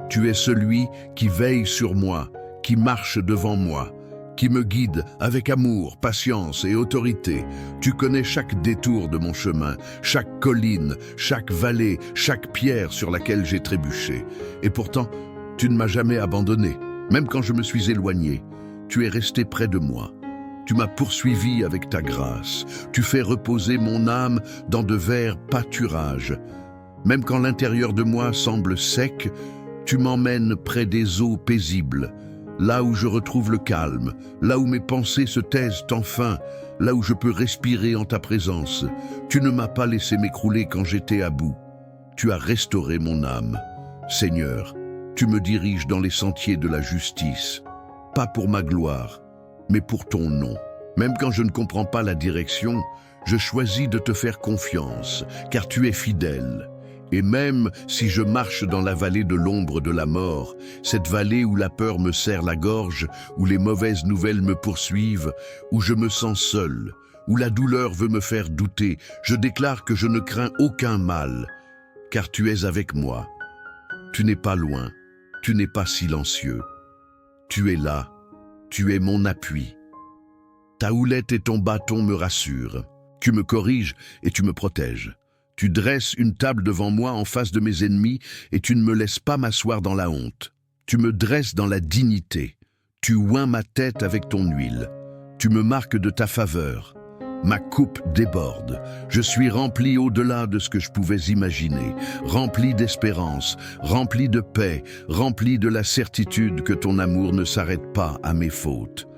[SPEAKER 1] Tu es celui qui veille sur moi, qui marche devant moi, qui me guide avec amour, patience et autorité. Tu connais chaque détour de mon chemin, chaque colline, chaque vallée, chaque pierre sur laquelle j'ai trébuché. Et pourtant, tu ne m'as jamais abandonné. Même quand je me suis éloigné, tu es resté près de moi. Tu m'as poursuivi avec ta grâce. Tu fais reposer mon âme dans de verts pâturages. Même quand l'intérieur de moi semble sec, tu m'emmènes près des eaux paisibles, là où je retrouve le calme, là où mes pensées se taisent enfin, là où je peux respirer en ta présence. Tu ne m'as pas laissé m'écrouler quand j'étais à bout. Tu as restauré mon âme. Seigneur, tu me diriges dans les sentiers de la justice, pas pour ma gloire, mais pour ton nom. Même quand je ne comprends pas la direction, je choisis de te faire confiance, car tu es fidèle. Et même si je marche dans la vallée de l'ombre de la mort, cette vallée où la peur me serre la gorge, où les mauvaises nouvelles me poursuivent, où je me sens seul, où la douleur veut me faire douter, je déclare que je ne crains aucun mal, car tu es avec moi. Tu n'es pas loin, tu n'es pas silencieux. Tu es là, tu es mon appui. Ta houlette et ton bâton me rassurent. Tu me corriges et tu me protèges. Tu dresses une table devant moi en face de mes ennemis et tu ne me laisses pas m'asseoir dans la honte. Tu me dresses dans la dignité. Tu oins ma tête avec ton huile. Tu me marques de ta faveur. Ma coupe déborde. Je suis rempli au-delà de ce que je pouvais imaginer, rempli d'espérance, rempli de paix, rempli de la certitude que ton amour ne s'arrête pas à mes fautes.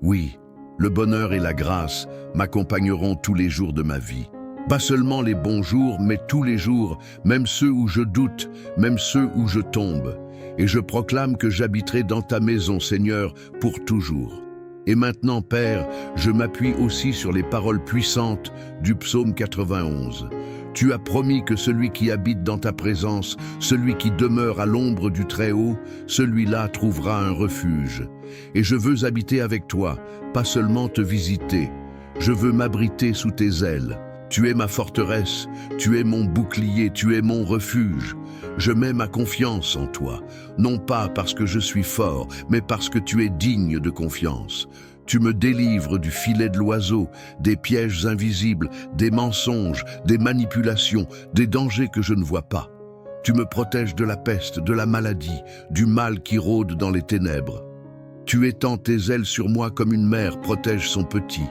[SPEAKER 1] Oui, le bonheur et la grâce m'accompagneront tous les jours de ma vie. Pas seulement les bons jours, mais tous les jours, même ceux où je doute, même ceux où je tombe. Et je proclame que j'habiterai dans ta maison, Seigneur, pour toujours. Et maintenant, Père, je m'appuie aussi sur les paroles puissantes du psaume 91. Tu as promis que celui qui habite dans ta présence, celui qui demeure à l'ombre du Très-Haut, celui-là trouvera un refuge. Et je veux habiter avec toi, pas seulement te visiter. Je veux m'abriter sous tes ailes. Tu es ma forteresse, tu es mon bouclier, tu es mon refuge. Je mets ma confiance en toi, non pas parce que je suis fort, mais parce que tu es digne de confiance. Tu me délivres du filet de l'oiseau, des pièges invisibles, des mensonges, des manipulations, des dangers que je ne vois pas. Tu me protèges de la peste, de la maladie, du mal qui rôde dans les ténèbres. Tu étends tes ailes sur moi comme une mère protège son petit.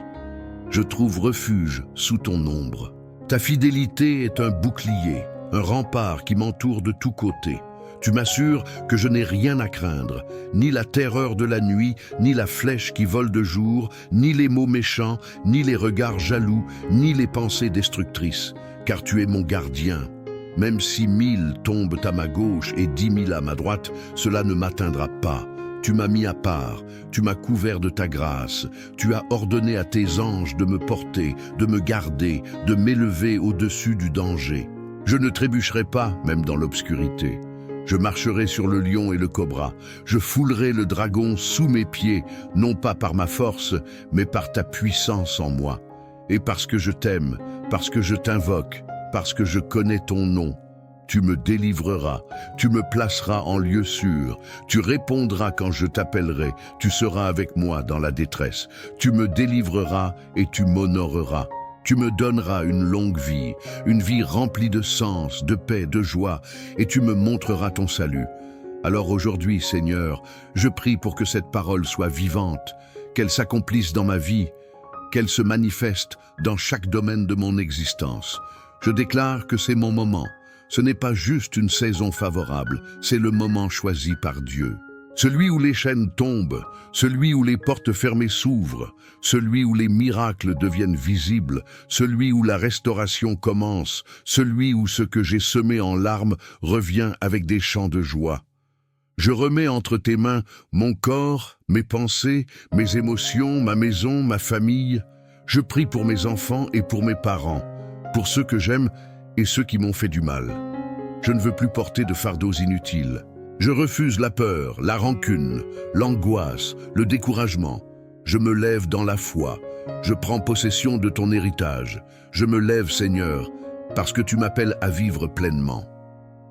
[SPEAKER 1] Je trouve refuge sous ton ombre. Ta fidélité est un bouclier, un rempart qui m'entoure de tous côtés. Tu m'assures que je n'ai rien à craindre, ni la terreur de la nuit, ni la flèche qui vole de jour, ni les mots méchants, ni les regards jaloux, ni les pensées destructrices, car tu es mon gardien. Même si 1000 tombent à ma gauche et 10 000 à ma droite, cela ne m'atteindra pas. Tu m'as mis à part, tu m'as couvert de ta grâce, tu as ordonné à tes anges de me porter, de me garder, de m'élever au-dessus du danger. Je ne trébucherai pas, même dans l'obscurité. Je marcherai sur le lion et le cobra, je foulerai le dragon sous mes pieds, non pas par ma force, mais par ta puissance en moi. Et parce que je t'aime, parce que je t'invoque, parce que je connais ton nom, tu me délivreras, tu me placeras en lieu sûr, tu répondras quand je t'appellerai, tu seras avec moi dans la détresse, tu me délivreras et tu m'honoreras. Tu me donneras une longue vie, une vie remplie de sens, de paix, de joie, et tu me montreras ton salut. Alors aujourd'hui, Seigneur, je prie pour que cette parole soit vivante, qu'elle s'accomplisse dans ma vie, qu'elle se manifeste dans chaque domaine de mon existence. Je déclare que c'est mon moment. Ce n'est pas juste une saison favorable, c'est le moment choisi par Dieu. Celui où les chaînes tombent, celui où les portes fermées s'ouvrent, celui où les miracles deviennent visibles, celui où la restauration commence, celui où ce que j'ai semé en larmes revient avec des chants de joie. Je remets entre tes mains mon corps, mes pensées, mes émotions, ma maison, ma famille. Je prie pour mes enfants et pour mes parents, pour ceux que j'aime et ceux qui m'ont fait du mal. Je ne veux plus porter de fardeaux inutiles. Je refuse la peur, la rancune, l'angoisse, le découragement. Je me lève dans la foi. Je prends possession de ton héritage. Je me lève, Seigneur, parce que tu m'appelles à vivre pleinement.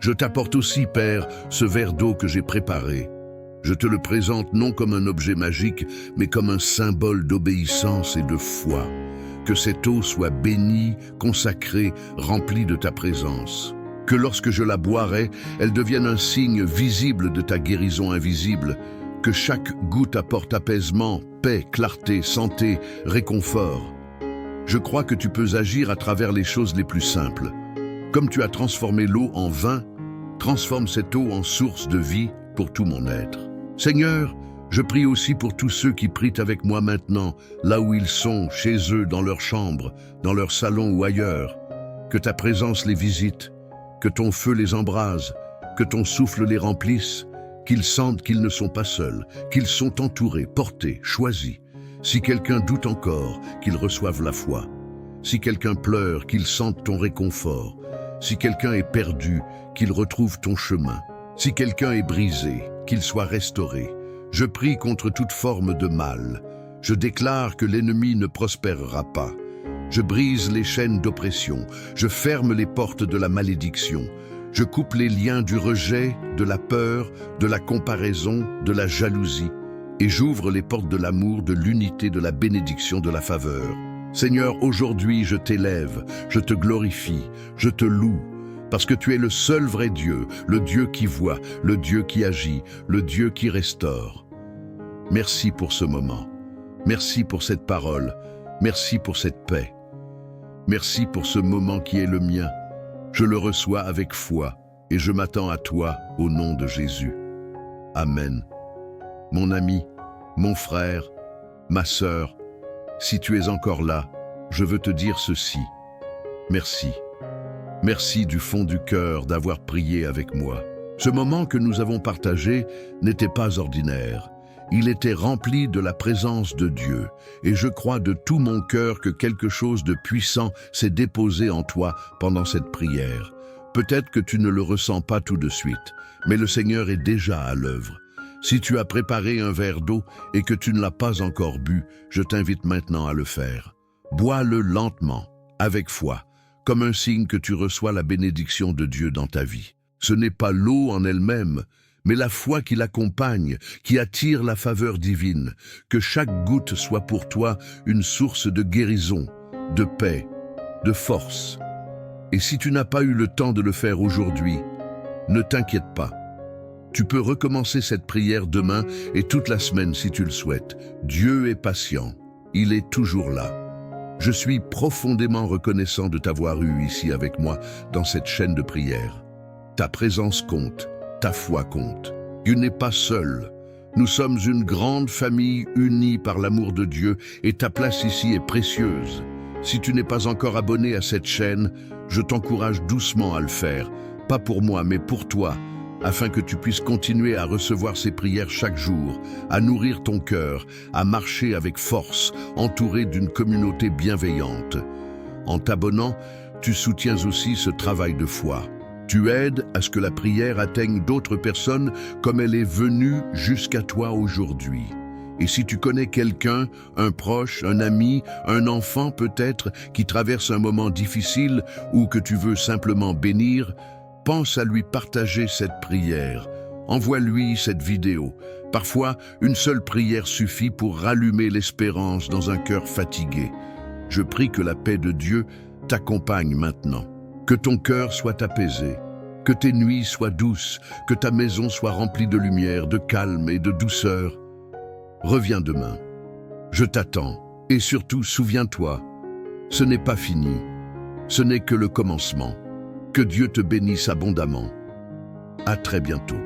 [SPEAKER 1] Je t'apporte aussi, Père, ce verre d'eau que j'ai préparé. Je te le présente non comme un objet magique, mais comme un symbole d'obéissance et de foi. Que cette eau soit bénie, consacrée, remplie de ta présence. Que lorsque je la boirai, elle devienne un signe visible de ta guérison invisible. Que chaque goutte apporte apaisement, paix, clarté, santé, réconfort. Je crois que tu peux agir à travers les choses les plus simples. Comme tu as transformé l'eau en vin, transforme cette eau en source de vie pour tout mon être. Seigneur, je prie aussi pour tous ceux qui prient avec moi maintenant, là où ils sont, chez eux, dans leur chambre, dans leur salon ou ailleurs. Que ta présence les visite, que ton feu les embrase, que ton souffle les remplisse, qu'ils sentent qu'ils ne sont pas seuls, qu'ils sont entourés, portés, choisis. Si quelqu'un doute encore, qu'il reçoive la foi. Si quelqu'un pleure, qu'il sente ton réconfort. Si quelqu'un est perdu, qu'il retrouve ton chemin. Si quelqu'un est brisé, qu'il soit restauré. Je prie contre toute forme de mal. Je déclare que l'ennemi ne prospérera pas. Je brise les chaînes d'oppression. Je ferme les portes de la malédiction. Je coupe les liens du rejet, de la peur, de la comparaison, de la jalousie. Et j'ouvre les portes de l'amour, de l'unité, de la bénédiction, de la faveur. Seigneur, aujourd'hui je t'élève, je te glorifie, je te loue, parce que tu es le seul vrai Dieu, le Dieu qui voit, le Dieu qui agit, le Dieu qui restaure. Merci pour ce moment. Merci pour cette parole. Merci pour cette paix. Merci pour ce moment qui est le mien. Je le reçois avec foi et je m'attends à toi au nom de Jésus. Amen. Mon ami, mon frère, ma sœur, si tu es encore là, je veux te dire ceci. Merci. Merci du fond du cœur d'avoir prié avec moi. Ce moment que nous avons partagé n'était pas ordinaire. Il était rempli de la présence de Dieu, et je crois de tout mon cœur que quelque chose de puissant s'est déposé en toi pendant cette prière. Peut-être que tu ne le ressens pas tout de suite, mais le Seigneur est déjà à l'œuvre. Si tu as préparé un verre d'eau et que tu ne l'as pas encore bu, je t'invite maintenant à le faire. Bois-le lentement, avec foi, comme un signe que tu reçois la bénédiction de Dieu dans ta vie. Ce n'est pas l'eau en elle-même, mais la foi qui l'accompagne, qui attire la faveur divine. Que chaque goutte soit pour toi une source de guérison, de paix, de force. Et si tu n'as pas eu le temps de le faire aujourd'hui, ne t'inquiète pas. Tu peux recommencer cette prière demain et toute la semaine si tu le souhaites. Dieu est patient, il est toujours là. Je suis profondément reconnaissant de t'avoir eu ici avec moi dans cette chaîne de prière. Ta présence compte. Ta foi compte. Tu n'es pas seul. Nous sommes une grande famille unie par l'amour de Dieu et ta place ici est précieuse. Si tu n'es pas encore abonné à cette chaîne, je t'encourage doucement à le faire. Pas pour moi, mais pour toi, afin que tu puisses continuer à recevoir ces prières chaque jour, à nourrir ton cœur, à marcher avec force, entouré d'une communauté bienveillante. En t'abonnant, tu soutiens aussi ce travail de foi. Tu aides à ce que la prière atteigne d'autres personnes comme elle est venue jusqu'à toi aujourd'hui. Et si tu connais quelqu'un, un proche, un ami, un enfant peut-être, qui traverse un moment difficile ou que tu veux simplement bénir, pense à lui partager cette prière. Envoie-lui cette vidéo. Parfois, une seule prière suffit pour rallumer l'espérance dans un cœur fatigué. Je prie que la paix de Dieu t'accompagne maintenant. Que ton cœur soit apaisé, que tes nuits soient douces, que ta maison soit remplie de lumière, de calme et de douceur. Reviens demain. Je t'attends. Et surtout, souviens-toi, ce n'est pas fini. Ce n'est que le commencement. Que Dieu te bénisse abondamment. À très bientôt.